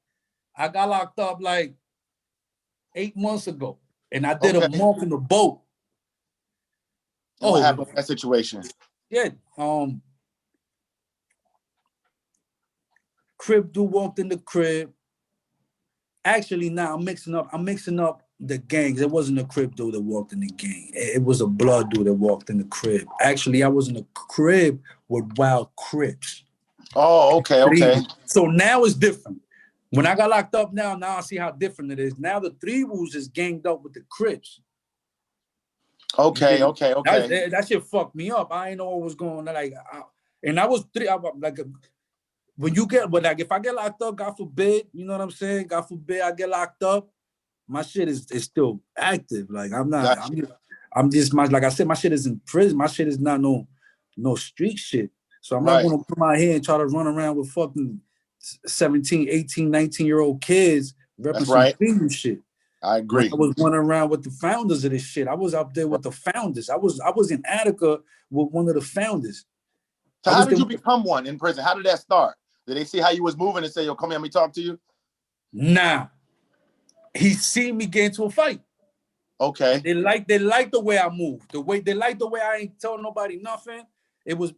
8 months ago. And I did a month in the boat. What happened in that situation? Yeah. Crip dude walked in the crib. Actually, now I'm mixing up the gangs. It wasn't a Crip dude that walked in the gang. It was a blood dude that walked in the crib. Actually, I was in a crib with wild Crips. Oh, okay. So now it's different. When I got locked up now I see how different it is. Now the 3 Woos is ganged up with the Crips. Okay. That shit fucked me up. I ain't know what was going on. And I was 3. When you get, but like if I get locked up, God forbid, you know what I'm saying? God forbid I get locked up, my shit is still active. Like I'm just like I said, my shit is in prison. My shit is not no street shit. So I'm not gonna come out here and try to run around with fucking 17, 18, 19-year-old kids representing freedom shit. I agree. When I was running around with the founders of this shit. I was up there with the founders. I was in Attica with one of the founders. So how did you become one in prison? How did that start? Did they see how you was moving and say, yo, come here, let me talk to you? Nah. He seen me get into a fight. Okay. They like the way I move. They like the way I ain't telling nobody nothing. It was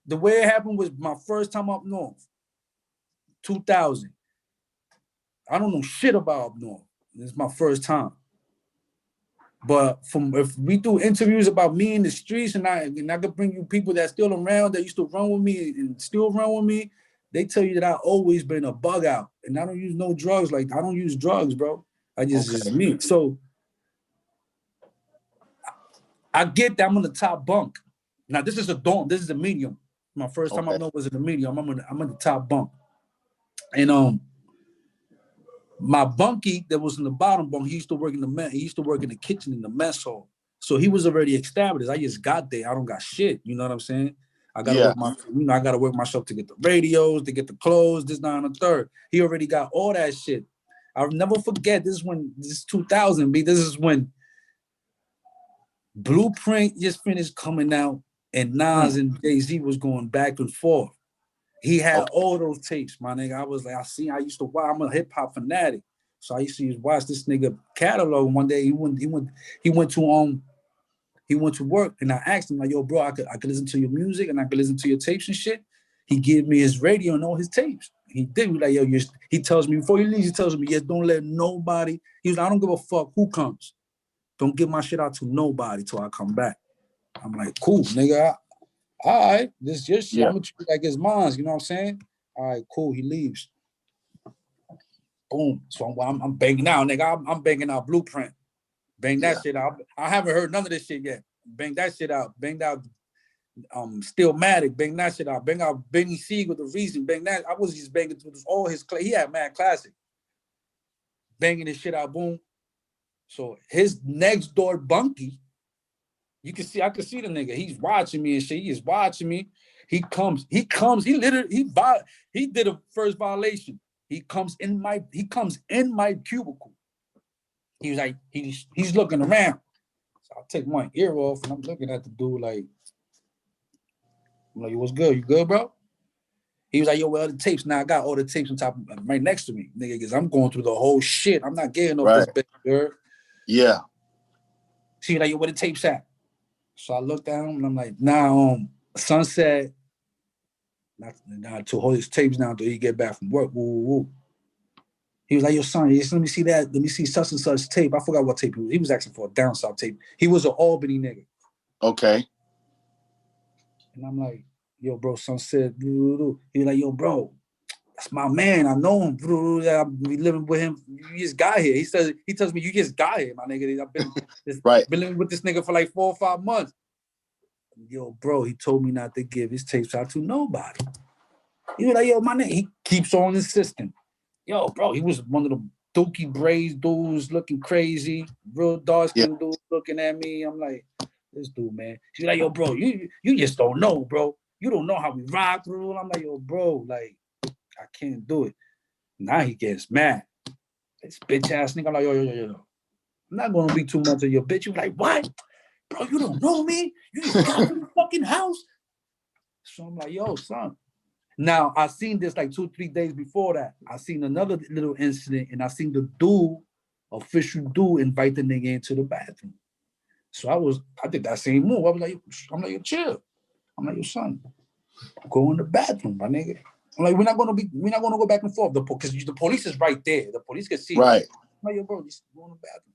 the way it happened was my first time up north. 2000. I don't know shit about up north. This is my first time. But if we do interviews about me in the streets and I could bring you people that's still around that used to run with me and still run with me, they tell you that I always been a bug out and I don't use no drugs. Like I don't use drugs, bro. I just me. So I get that I'm on the top bunk. Now this is a dorm. This is a medium. My first time I know was in the medium. I'm on the top bunk. And my bunkie that was in the bottom bunk, he used to work in the kitchen in the mess hall. So he was already established. I just got there. I don't got shit. You know what I'm saying? I gotta work myself to get the radios, to get the clothes, this, that, and the third. He already got all that shit. I'll never forget. This is 2000. This is when Blueprint just finished coming out, and Nas and Jay-Z was going back and forth. He had all those tapes, my nigga. I was like, I used to watch. I'm a hip hop fanatic, so I used to watch this nigga catalog. One day he went to work, and I asked him like, "Yo, bro, I could listen to your music and I could listen to your tapes and shit." He gave me his radio and all his tapes. He did me like, "Yo, he tells me before he leaves, he tells me, yes, don't let nobody." He was like, "I don't give a fuck who comes. Don't give my shit out to nobody till I come back." I'm like, "Cool, nigga. All right, this is your shit. I'm gonna treat it like it's mine." You know what I'm saying? All right, cool. He leaves. Boom. So I'm banging out, nigga. I'm banging out Blueprint. Bang that shit out. I haven't heard none of this shit yet. Bang that shit out. Banged out Stillmatic. Bang that shit out. Bang out Benny Siegel with the Reason. Bang that. I was just banging through all his he had mad classic. Banging this shit out. Boom. So his next door bunkie, I can see the nigga. He's watching me and shit. He is watching me. He did a first violation. He comes in my cubicle. He was like, he's looking around. So I take my ear off and I'm looking at the dude like, I'm like, what's good? You good, bro? He was like, yo, where are the tapes? Now I got all the tapes on top right next to me, nigga, because I'm going through the whole shit. I'm not getting off this bitch, girl. Yeah. She was like, yo, where the tapes at? So I looked at him and I'm like, nah, son said, not to hold his tapes down until he get back from work. Woo, woo, woo. He was like, yo, son, let me see that. Let me see such and such tape. I forgot what tape he was. He was asking for a down south tape. He was an Albany nigga. Okay. And I'm like, yo, bro, son said, he was like, yo, bro, that's my man. I know him. I've been living with him. You just got here. He tells me you just got here, my nigga. I've been been living with this nigga for like 4 or 5 months. Yo, bro, he told me not to give his tapes out to nobody. He was like, yo, my nigga, he keeps on insisting. Yo, bro, he was one of the dookie braids dudes looking crazy, real dark-skinned dude looking at me. I'm like, this dude, man. She's like, yo, bro, you just don't know, bro. You don't know how we rock through. I'm like, yo, bro, like, I can't do it. Now he gets mad. This bitch ass nigga, I'm like, yo. I'm not gonna be too much of your bitch. You like, what? Bro, you don't know me? You just got to the fucking house. So I'm like, yo, son. Now, I seen this like 2-3 days before that. I seen another little incident, and I seen the dude, official dude, invite the nigga into the bathroom. So I did that same move. I'm like, yo, chill. I'm like, yo, son, go in the bathroom, my nigga. I'm like, we're not gonna go back and forth. Because the police is right there. The police can see. Right. I'm like, yo, bro, just go in the bathroom.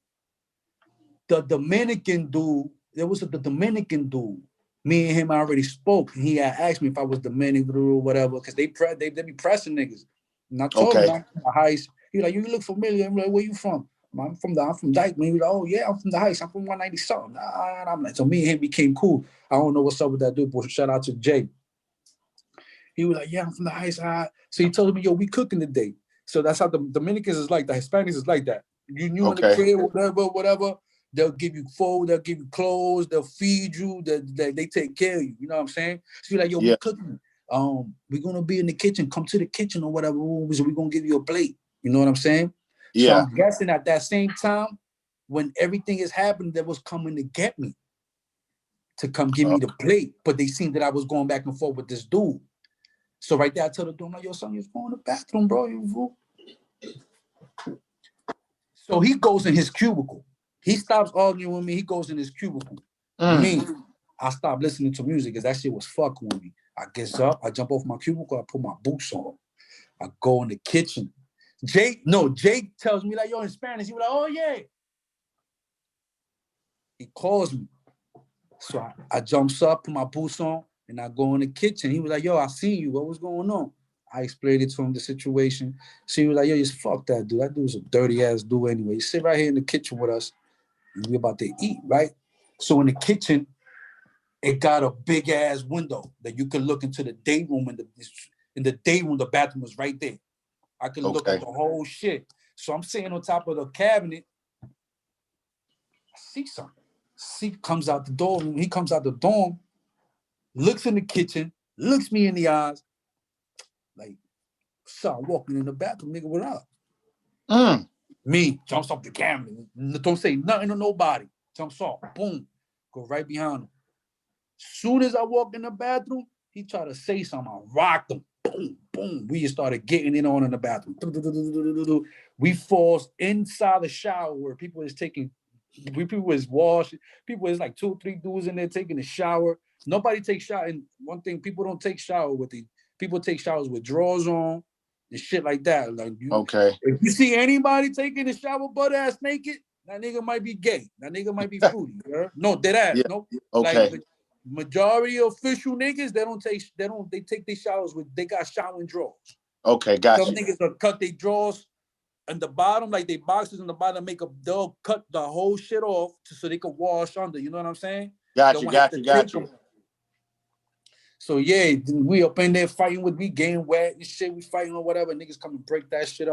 The Dominican dude, there was the Dominican dude. Me and him already spoke, and he had asked me if I was Dominican or whatever, because they be pressing niggas. And I told him I'm from the Heights. He was like, you look familiar. I'm like, where you from? I'm from Dykeman. He was like, oh yeah, I'm from the Heights. I'm from 190 something. I'm like, so me and him became cool. I don't know what's up with that dude, but shout out to Jay. He was like, yeah, I'm from the Heights. So he told me, yo, we cooking today. So that's how the Dominicans is like, the Hispanics is like that. You in the crib, whatever. They'll give you food, they'll give you clothes, they'll feed you, they take care of you. You know what I'm saying? So you're like, yo, we cooking. We're gonna be in the kitchen. Come to the kitchen or whatever. So we're gonna give you a plate. You know what I'm saying? Yeah. So I'm guessing at that same time, when everything is happening, they was coming to get me to come give me the plate. But they seen that I was going back and forth with this dude. So right there, I tell the dude, I'm like, yo, son, you're going to the bathroom, bro. You fool. So he goes in his cubicle. He stops arguing with me. He goes in his cubicle. Me, I stopped listening to music because that shit was fucking with me. I get up, I jump off my cubicle, I put my boots on. I go in the kitchen. Jake tells me, like, yo, in Spanish. He was like, oh, yeah. He calls me. So I jumps up, put my boots on, and I go in the kitchen. He was like, yo, I seen you. What was going on? I explained it to him, the situation. So he was like, yo, just fuck that dude. That dude's a dirty-ass dude anyway. He sit right here in the kitchen with us. We about to eat, right? So in the kitchen, it got a big ass window that you could look into the day room, and in the day room, the bathroom was right there. I could look at the whole shit. So I'm sitting on top of the cabinet. I see something. He comes out the dorm, looks in the kitchen, looks me in the eyes, like, so I'm walking in the bathroom, nigga, what up? Me, jumps off the camera. Don't say nothing to nobody. Jumps off. Boom. Go right behind him. Soon as I walk in the bathroom, he tried to say something. I rocked him. Boom, boom. We just started getting it on in the bathroom. We falls inside the shower where people is washing. People is like 2 or 3 dudes in there taking a shower. Nobody takes shower. And one thing, people don't take shower with people take showers with drawers on and shit like that. Like if you see anybody taking a shower butt ass naked, that nigga might be gay. That nigga might be fruity. No, dead ass. Yeah. No. Like majority of official niggas, they take their showers they got showering drawers. Okay, gotcha. Some niggas will cut their drawers in the bottom, like they boxes in the bottom, they'll cut the whole shit off so they can wash under. You know what I'm saying? Gotcha. So yeah, we up in there fighting we getting wet and shit. We fighting or whatever. Niggas come and break that shit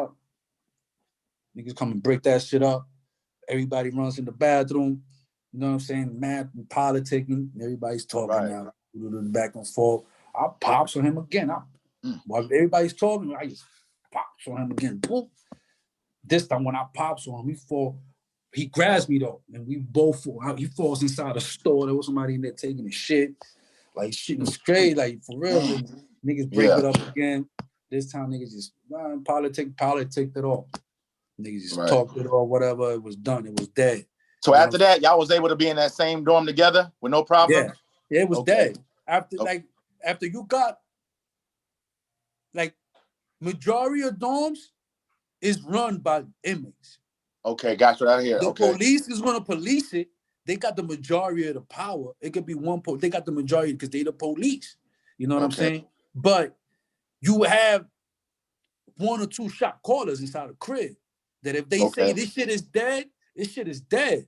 up. Everybody runs in the bathroom. You know what I'm saying? Mad and politicking. Everybody's talking now. Back and forth. I pops on him again. While everybody's talking, I just pops on him again. Boom. This time when I pops on him, we fall. He grabs me though, and we both fall out. He falls inside a store. There was somebody in there taking his shit, like shitting straight, like for real. Niggas break it up again. This time niggas just politicked it off. Niggas just talked it or whatever. It was done. It was dead. So after that, y'all was able to be in that same dorm together with no problem? Yeah, it was dead. After you got like majority of dorms is run by inmates. Okay, got you out here. The police is gonna police it. They got the majority of the power. It could be one they got the majority because they the police. You know what I'm saying? But you have 1 or 2 shot callers inside the crib that if they say this shit is dead, this shit is dead.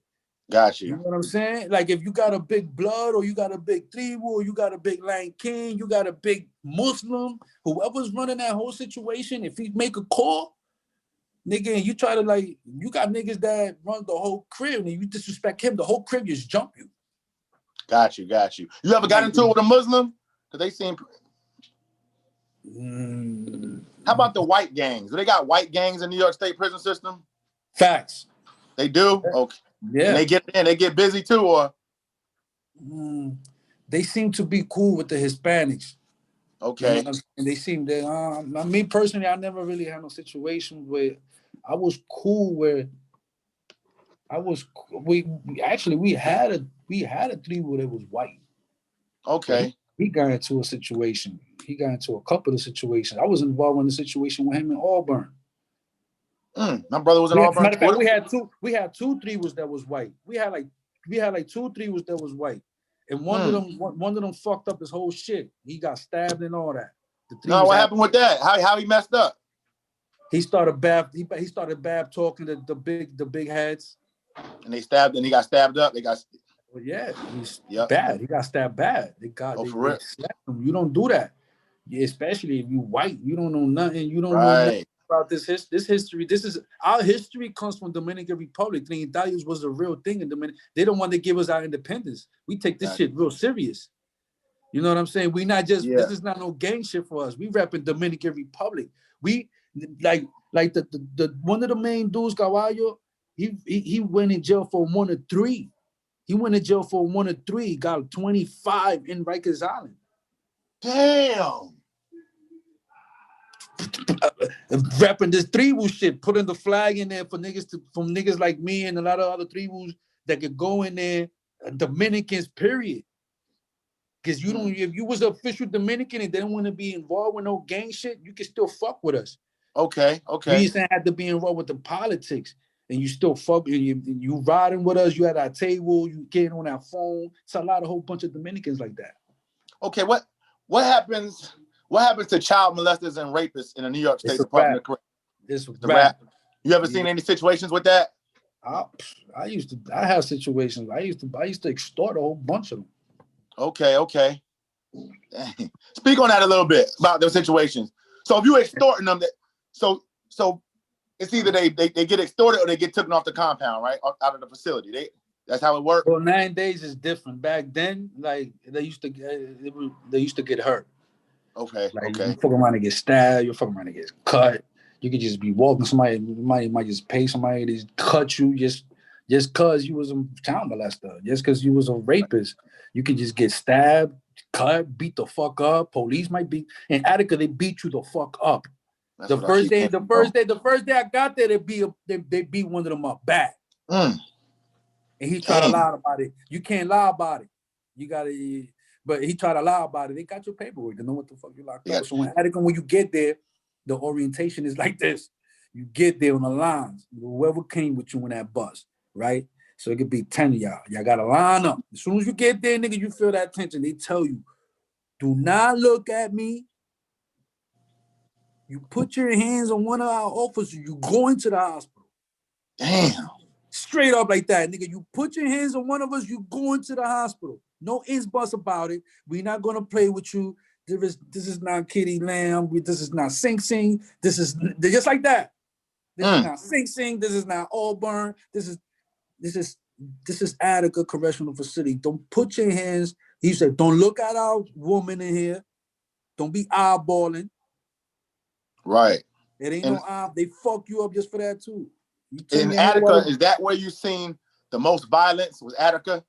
Got you. You know what I'm saying? Like if you got a big blood or you got a big tribu or you got a big Lion King, you got a big Muslim, whoever's running that whole situation, if he make a call, nigga, and you try to like, you got niggas that run the whole crib and you disrespect him, the whole crib just jump you. Got you. You ever got into it with a Muslim? Because they seem... How about the white gangs? Do they got white gangs in New York State prison system? Facts. They do? Okay. Yeah. And they get busy too, or? They seem to be cool with the Hispanics. Okay. You know and they seem that, me personally, I never really had no situation where I was cool where we had a tribu that was white. Okay. He got into a situation. He got into a couple of situations. I was involved in a situation with him in Auburn. My brother was in Auburn. Matter of fact, we had two tribus that was white. We had like 2 tribus that was white. And one of them fucked up his whole shit. He got stabbed and all that. No, what happened with that? How he messed up? He started bad talking to the big heads. And they stabbed and he got stabbed up. Well, yeah, he's bad. He got stabbed bad. They slapped him. You don't do that. Yeah, especially if you white. You don't know nothing. You don't know nothing about this history. Our history comes from Dominican Republic. Trinitarios was a real thing in Dominican. They don't want to give us our independence. We take this shit real serious. You know what I'm saying? We not just this is not no gang shit for us. We repping Dominican Republic. We like the one of the main dudes, Caballo. He went in jail for 1 or 3. He went in jail for 1 or 3. He got 25 in Rikers Island. Damn. Repping this tribu shit, putting the flag in there for niggas like me and a lot of other tribus that could go in there, Dominicans, period. Because you don't, if you was an official Dominican and didn't want to be involved with no gang shit, you can still fuck with us. Okay. You just had to be involved with the politics, and you still fuck. You riding with us. You at our table. You getting on our phone. It's a whole bunch of Dominicans like that. Okay, what happens? What happens to child molesters and rapists in the New York State Department of Corrections? It's a rap. You ever seen any situations with that? I have situations. I used to extort a whole bunch of them. Okay. Speak on that a little bit about those situations. So if you extorting them, so it's either they get extorted or they get taken off the compound, right, out of the facility. That's how it works. Well, 9 days is different. Back then, like they used to get hurt. Okay. You fuck around and get stabbed. You fuck around and get cut. You could just be walking. Somebody might just pay somebody to cut you just because you was a child molester. Just because you was a rapist. You could just get stabbed, cut, beat the fuck up. Police might beat. In Attica, they beat you the fuck up. The first day I got there, they beat one of them up bad. And he tried to lie about it. You can't lie about it. You gotta. But he tried to lie about it. They got your paperwork. They know what the fuck you locked up. So in Attica, when you get there, the orientation is like this. You get there on the lines. Whoever came with you in that bus, right? So it could be 10 of y'all. Y'all got to line up. As soon as you get there, nigga, you feel that tension. They tell you, do not look at me. You put your hands on one of our officers, you go into the hospital. Damn. Straight up like that, nigga. You put your hands on one of us, you go into the hospital. No ifs, buts about it. We're not going to play with you. This is not Kitty Lamb. This is not Sing Sing. This is just like that. This is not Sing Sing. This is not Auburn. This is Attica Correctional Facility. Don't put your hands. He said, don't look at our woman in here. Don't be eyeballing. Right. It ain't no eye. They fuck you up just for that too. In Attica, is that where you seen the most violence? Was Attica?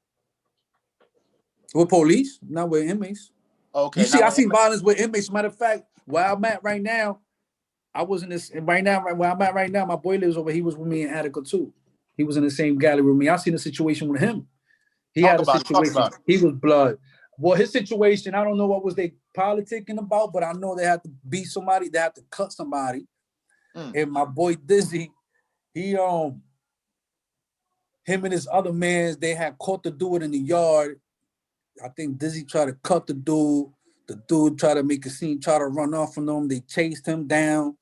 With police, not with inmates. Okay. You see, I seen violence with inmates. Matter of fact, where I'm at right now, I was in this right now. Where I'm at right now, my boy lives over. He was with me in Attica too. He was in the same gallery with me. I seen a situation with him. He had a situation. He was blood. Well, his situation, I don't know what was they politicking about, but I know they had to beat somebody. They had to cut somebody. And my boy Dizzy, him and his other mans, they had caught the dude in the yard. I think Dizzy tried to cut the dude. The dude tried to make a scene, try to run off from them. They chased him down,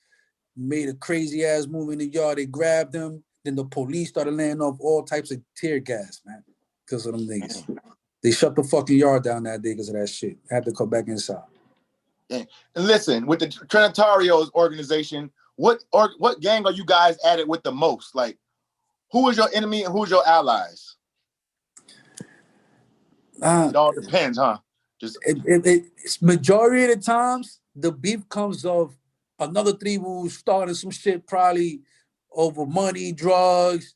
made a crazy ass move in the yard. They grabbed him. Then the police started laying off all types of tear gas, man, because of them niggas. They shut the fucking yard down that day because of that shit. Had to come back inside. And listen, with the Trinitarios organization, what gang are you guys at it with the most? Like, who is your enemy and who's your allies? It all depends, huh? It's majority of the times the beef comes of another Tribu starting some shit probably over money, drugs,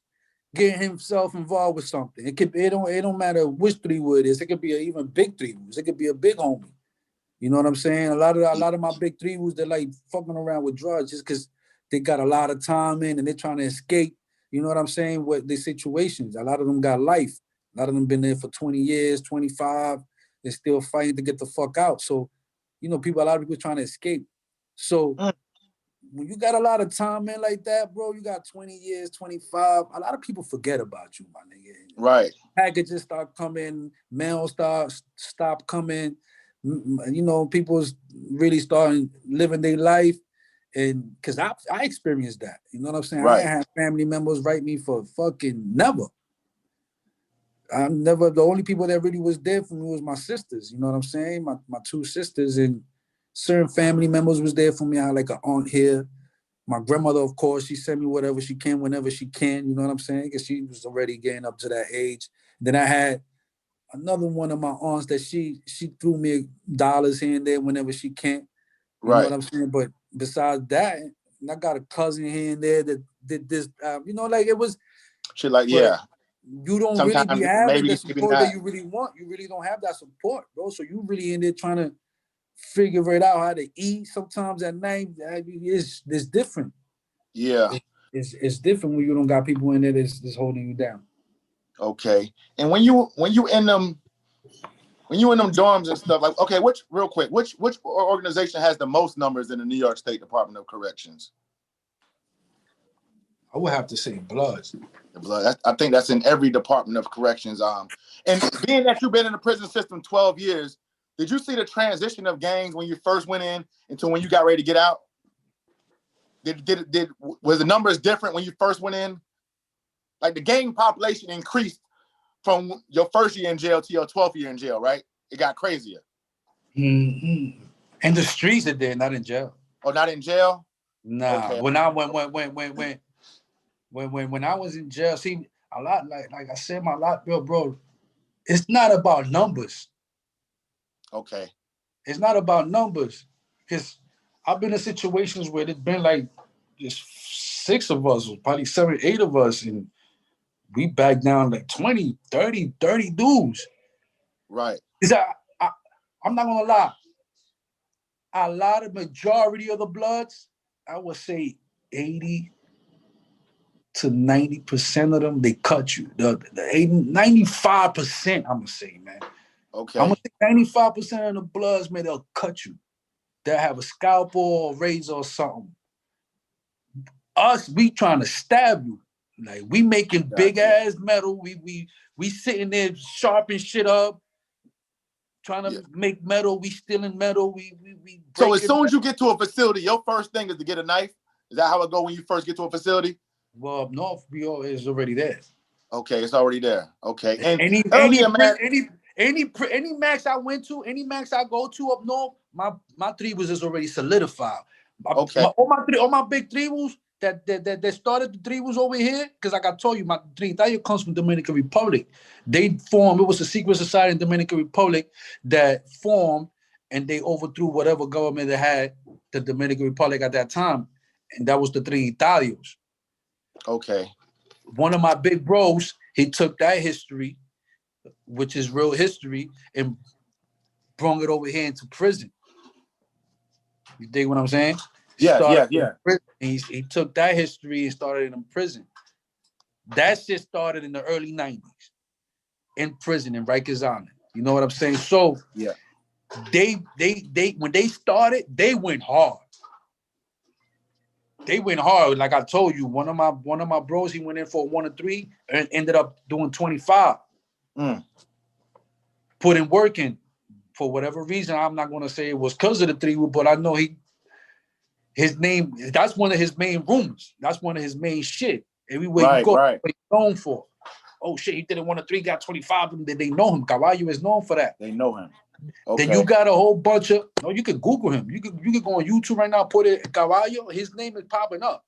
getting himself involved with something. It don't matter which Tribu it is. It could be even big Tribus. It could be a big homie. You know what I'm saying? A lot of my big Tribus, they're like fucking around with drugs just because they got a lot of time in and they're trying to escape. You know what I'm saying? What the situations. A lot of them got life. A lot of them been there for 20 years, 25. They're still fighting to get the fuck out. So, you know, a lot of people trying to escape. So when you got a lot of time in like that, bro, you got 20 years, 25, a lot of people forget about you, my nigga. Right. Packages start coming, mail stop coming. You know, people's really starting living their life. And because I experienced that. You know what I'm saying? Right. I had family members write me for fucking never. The only people that really was there for me was my sisters. You know what I'm saying? My two sisters, and certain family members was there for me. I had like an aunt here. My grandmother, of course, she sent me whatever she can, whenever she can. You know what I'm saying? Because she was already getting up to that age. Then I had another one of my aunts that she threw me dollars here and there whenever she can. You know what I'm saying? But besides that, I got a cousin here and there that did this. You know, like it was shit. Like yeah. You don't sometimes really be having the support that you really want. You really don't have that support, bro. So you really in there trying to figure it out how to eat. Sometimes at night, it's different. Yeah. It's different when you don't got people in there that's holding you down. Okay. And when you in them dorms and stuff, like, okay, which organization has the most numbers in the New York State Department of Corrections? I would have to say Bloods. The Blood. I think that's in every Department of Corrections. And being that you've been in the prison system 12 years, did you see the transition of gangs when you first went in until when you got ready to get out? Was the numbers different when you first went in? Like the gang population increased from your first year in jail to your 12th year in jail, right? It got crazier. Mm-hmm. And the streets are there, not in jail. Oh, not in jail? Nah. Okay. When I was in jail, see, a lot, like I said, bro, it's not about numbers. Okay. It's not about numbers. Because I've been in situations where it's been like just 6 of us, or probably 7, 8 of us, and we back down like 20, 30 dudes. Right. I'm not gonna lie. A lot of majority of the Bloods, I would say 80 to 90% of them, they cut you. The 95%, I'm gonna say, man. Okay. I'm gonna say 95% of the Bloods, man, they'll cut you. They'll have a scalpel or razor or something. Us, we trying to stab you. Like we making big ass metal. We sitting there sharpening shit up, trying to make metal. We stealing metal. We so as soon as you get to a facility, your first thing is to get a knife. Is that how it go when you first get to a facility? Well, up north, is already there. Okay, it's already there. Okay, and any max I went to, any max I go to up north, my tribus is already solidified. Okay, all my big tribus that started the tribus over here, because like I told you, my Trinitario comes from Dominican Republic. They formed. It was a secret society in Dominican Republic that formed, and they overthrew whatever government they had the Dominican Republic at that time, and that was the Trinitarios. Okay. One of my big bros, he took that history, which is real history, and brought it over here into prison. You dig what I'm saying? Yeah. He took that history and started it in prison. That shit started in the early 90s in prison in Rikers Island. You know what I'm saying? So yeah, they when they started, they went hard. They went hard. Like I told you, one of my bros, he went in for 1 or 3 and ended up doing 25. Put in work in. For whatever reason, I'm not going to say it was because of the 3, but I know his name, that's one of his main rumors. That's one of his main shit. Everywhere you go, what he's known for. Oh shit, he did it 1 or 3, got 25, and they know him. Caballo is known for that. They know him. Okay. Then you got a whole bunch of, you can Google him. You can go on YouTube right now, put it Caballo, his name is popping up.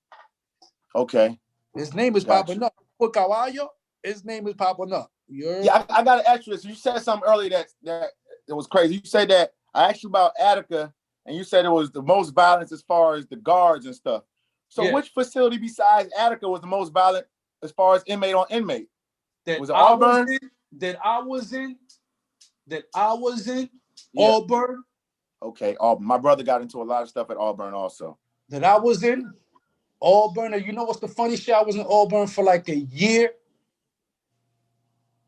Okay. His name is popping up. Put Caballo, his name is popping up. Yeah, I got to ask you this. You said something earlier that it was crazy. You said that, I asked you about Attica, and you said it was the most violence as far as the guards and stuff. So which facility besides Attica was the most violent as far as inmate on inmate? Was it Auburn? That I was in Auburn. Okay, Auburn. My brother got into a lot of stuff at Auburn also. That I was in Auburn. And you know what's the funny shit? I was in Auburn for like a year.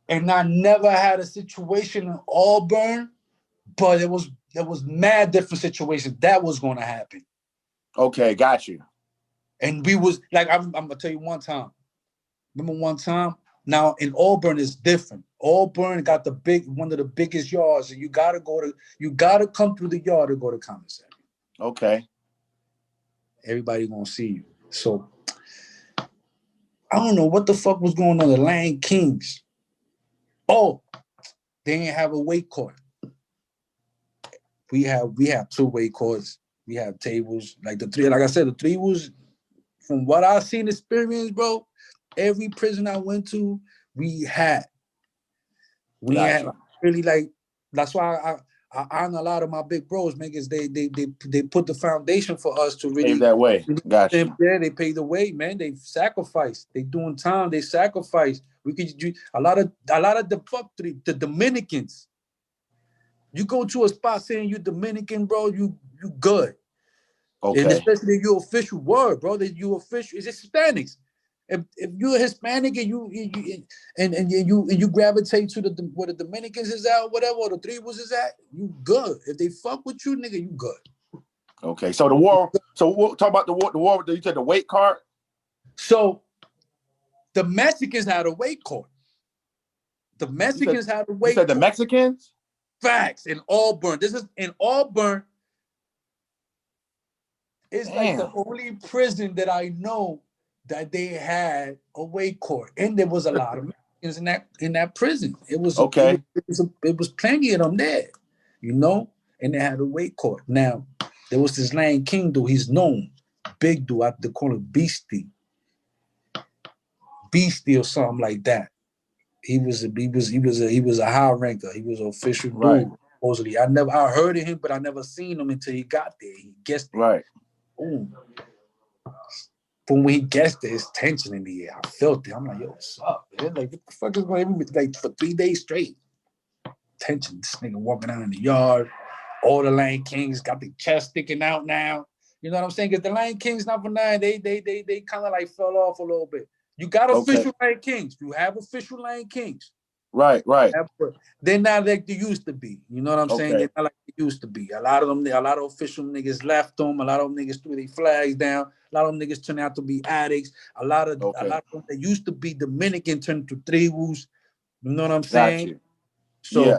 And I never had a situation in Auburn, but there was mad different situations that was going to happen. Okay, got you. And we was like, I'm gonna tell you one time. Remember one time? Now in Auburn is different. Auburn got one of the biggest yards, and you gotta come through the yard to go to commissary. Okay. Everybody gonna see you. So I don't know what the fuck was going on. The Land Kings. Oh, they didn't have a weight court. We have 2 weight courts. We have tables. Like the 3, like I said, the 3 was, from what I've seen experience, bro, every prison I went to, we had really, like, that's why I honor a lot of my big bros, niggas. They put the foundation for us to really pave that way. Gotcha. Yeah, they pay the way, man. They sacrifice. They doing time. They sacrifice. We could do a lot of the Dominicans. You go to a spot saying you Dominican, bro, you good. Okay. And especially if you're official word, bro, that you official. It's Hispanics. If you're Hispanic and you gravitate to where the Dominicans is at, whatever, or the Tribus is at, you good. If they fuck with you, nigga, you good. Okay. So the war. So we'll talk about the war. You said the weight card. So the Mexicans had a weight card. The Mexicans had a weight. You said the Mexicans. Facts in Auburn. This is in Auburn. It's like the only prison that I know that they had a weight court, and there was a lot of Mexicans in that prison. It was okay. It was plenty of them there, you know, and they had a weight court. Now there was this Land King dude. He's known, big dude. They call him Beastie or something like that. He was a high ranker. He was an official dude. Supposedly, I heard of him, but I never seen him until he got there. He guessed it. Right. Ooh. But when he guessed it, it's tension in the air. I felt it. I'm like, yo, what's up, man? Like, what the fuck is going on? Like, for 3 days straight. Tension. This nigga walking out in the yard. All the Land Kings got the chest sticking out now. You know what I'm saying? Because the Land Kings, not for nine, they kind of like fell off a little bit. You got official Land Kings. You have official Land Kings. Right. They're not like they used to be. You know what I'm saying? They're not like they used to be. A lot of official niggas left them. A lot of them niggas threw their flags down. A lot of them niggas turned out to be addicts. A lot of them that used to be Dominican turned to Tribus. You know what I'm saying? Gotcha. So,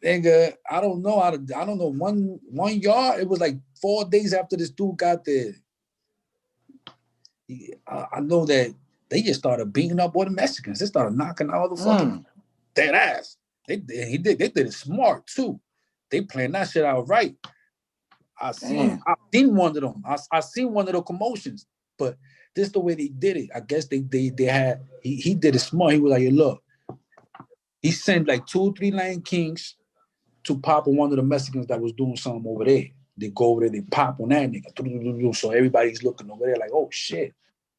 nigga, I don't know. One yard. It was like 4 days after this dude got there. I know that they just started beating up all the Mexicans. They started knocking out the fucking dead ass. They did it smart too. They planned that shit out right. I seen one of them. I seen one of the commotions, but this is the way they did it. I guess they had he did it smart. He was like, look, he sent like 2 or 3 Land Kings to pop on one of the Mexicans that was doing something over there. They go over there, they pop on that nigga. So everybody's looking over there like, oh shit.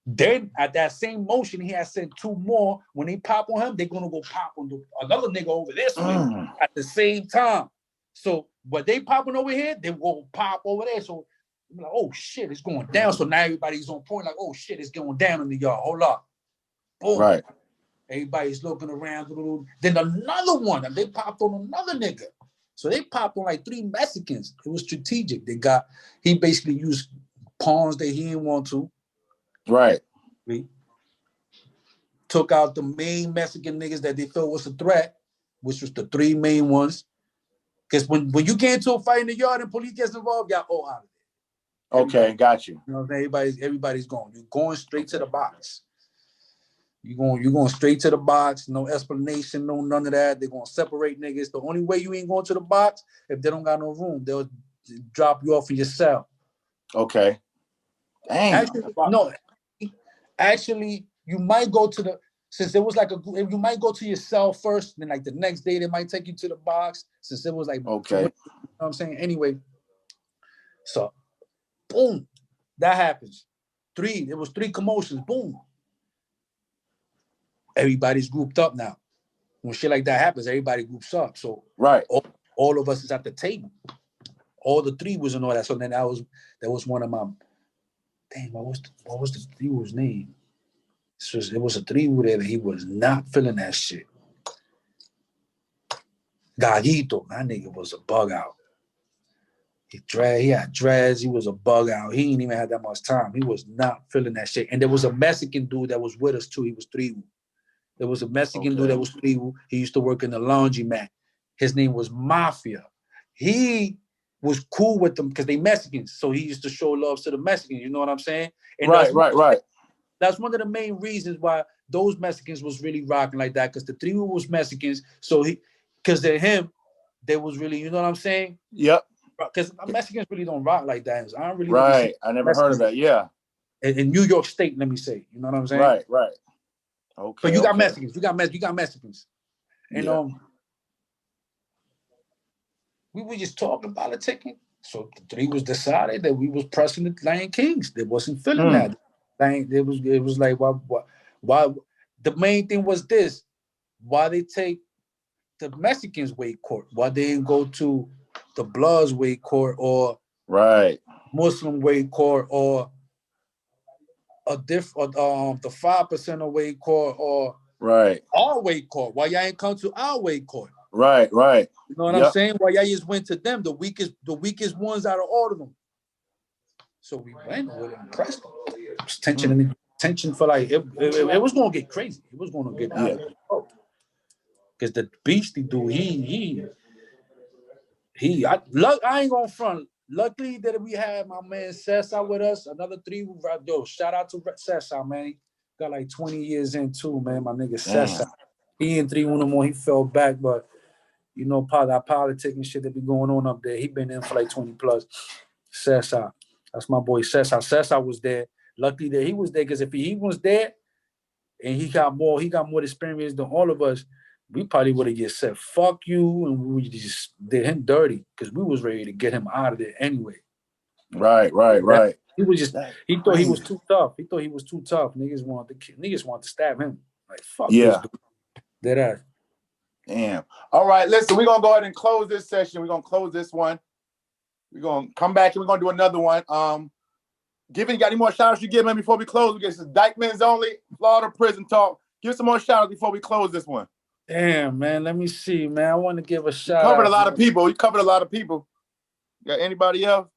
Then at that same motion, he has sent 2 more. When they pop on him, they're gonna go pop on another nigga over this way at the same time. So what they popping over here, they will pop over there. So I'm like, oh shit, it's going down. So now everybody's on point, like, oh shit, it's going down in the yard. Hold up. Boom. Right. Everybody's looking around. Then another one, and they popped on another nigga. So they popped on like 3 Mexicans. It was strategic. He basically used pawns that he didn't want to. Right. Took out the main Mexican niggas that they felt was a threat, which was the 3 main ones. Because when you get into a fight in the yard and police gets involved, y'all all out of there. Okay, got you. You know, everybody's going. You're going straight to the box. You're going straight to the box. No explanation, no none of that. They're going to separate niggas. The only way you ain't going to the box, if they don't got no room, they'll drop you off in your cell. Okay. Damn. Actually, you might go to the, since it was like you might go to your cell first, then like the next day they might take you to the box, since it was like, okay. You know what I'm saying? Anyway, so boom, that happens. It was 3 commotions, boom. Everybody's grouped up now. When shit like that happens, everybody groups up. So right, all of us is at the table. All the 3 was and all that. So then that was one of my, damn, what was the 3's name? It was a 3 there that he was not feeling that shit. Gallito, that nigga was a bug out. He had dreads, he was a bug out. He didn't even have that much time. He was not feeling that shit. And there was a Mexican dude that was with us too. He was 3. There was a Mexican dude that was 3. He used to work in the laundromat. His name was Mafia. He was cool with them because they Mexicans. So he used to show love to the Mexicans. You know what I'm saying? And right. That's one of the main reasons why those Mexicans was really rocking like that, because the 3 was Mexicans. So because they're him, they was really, you know what I'm saying? Yep. Because Mexicans really don't rock like that. I don't really. Right. I never heard of that. Yeah. In New York State, let me say. You know what I'm saying? Right. Okay. But you got Mexicans. You got Mexicans. And we were just talking politicking. So the 3 was decided that we was pressing the Lion Kings. They wasn't feeling that. It was like why the main thing was this: why they take the Mexicans weight court? Why they didn't go to the Bloods weight court or Muslim weight court or a different the 5% weight court or our weight court? Why y'all ain't come to our weight court? Right. You know what I'm saying? Why y'all just went to them, the weakest ones out of all of them? So we went with it, impressed them. It was tension for like it was gonna get crazy. It was gonna get out of control. Because the beastie dude, I ain't gonna front. Luckily that we had my man Cesar with us, another 3. Yo, shout out to Cesar, man. He got like 20 years in too, man. My nigga Cesar. He in 3 more. He fell back, but you know, part of that politic and shit that be going on up there. He been in for like 20 plus. Cesar. That's my boy Cesar. Cesar was there. Luckily that he was there, because if he was there and he got more experience than all of us, we probably would have just said, fuck you, and we just did him dirty, because we was ready to get him out of there anyway. Right. He was just, he thought he was too tough. Niggas wanted to stab him. Like, fuck this dude. Deadass. Damn. All right, listen, we're going to go ahead and close this session. We're going to close this one. We're going to come back and we're going to do another one. You got any more shout outs you give me before we close? We get this Dykeman's Only, Florida Prison Talk. Give some more shout outs before we close this one. Damn, man. Let me see, man. I want to give a shout out. You covered a lot of people. Got anybody else?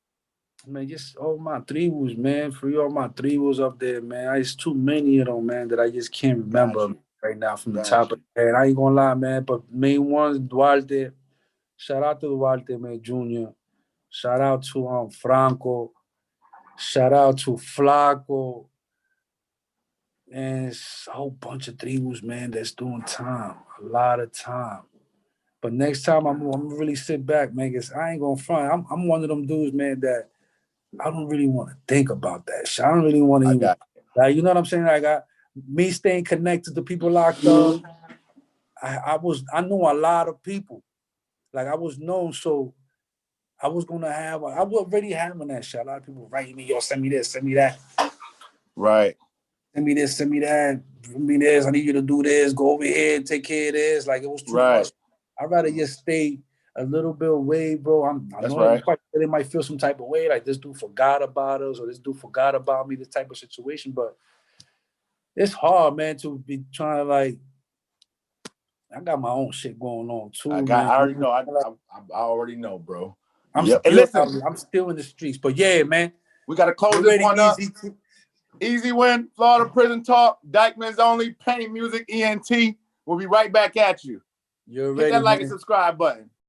Man, just all my 3s, man. Free all my 3s up there, man. It's too many of them, man, that I just can't remember right now from the top of the head. I ain't gonna lie, man. But main ones, Duarte. Shout out to Duarte, man, Jr. Shout out to Franco. Shout out to Flaco. And it's a whole bunch of 3s, man, that's doing time. A lot of time. But next time, I'm gonna really sit back, man, because I ain't gonna front. I'm one of them dudes, man, that I don't really want to think about that shit. I don't really want to even, like, you know what I'm saying? Like, me staying connected to people locked up. I know a lot of people. Like, I was known, so I was gonna have. I was already having that shit. A lot of people writing me, yo, send me this, send me that. Right. Send me this, send me that. Send me this. I need you to do this. Go over here, take care of this. Like it was too much. I'd rather just stay a little bit away, bro. I know they might feel some type of way, like this dude forgot about us or this dude forgot about me, this type of situation. But it's hard, man, to be trying to like. I got my own shit going on too, man. I already know. I already know, bro. I'm still in the streets, but yeah, man. We gotta close this one up. Easy win, Florida Prison Talk. Dykeman's Only, Pain Music, ENT. We'll be right back at you. You're Hit ready, that like man. and subscribe button.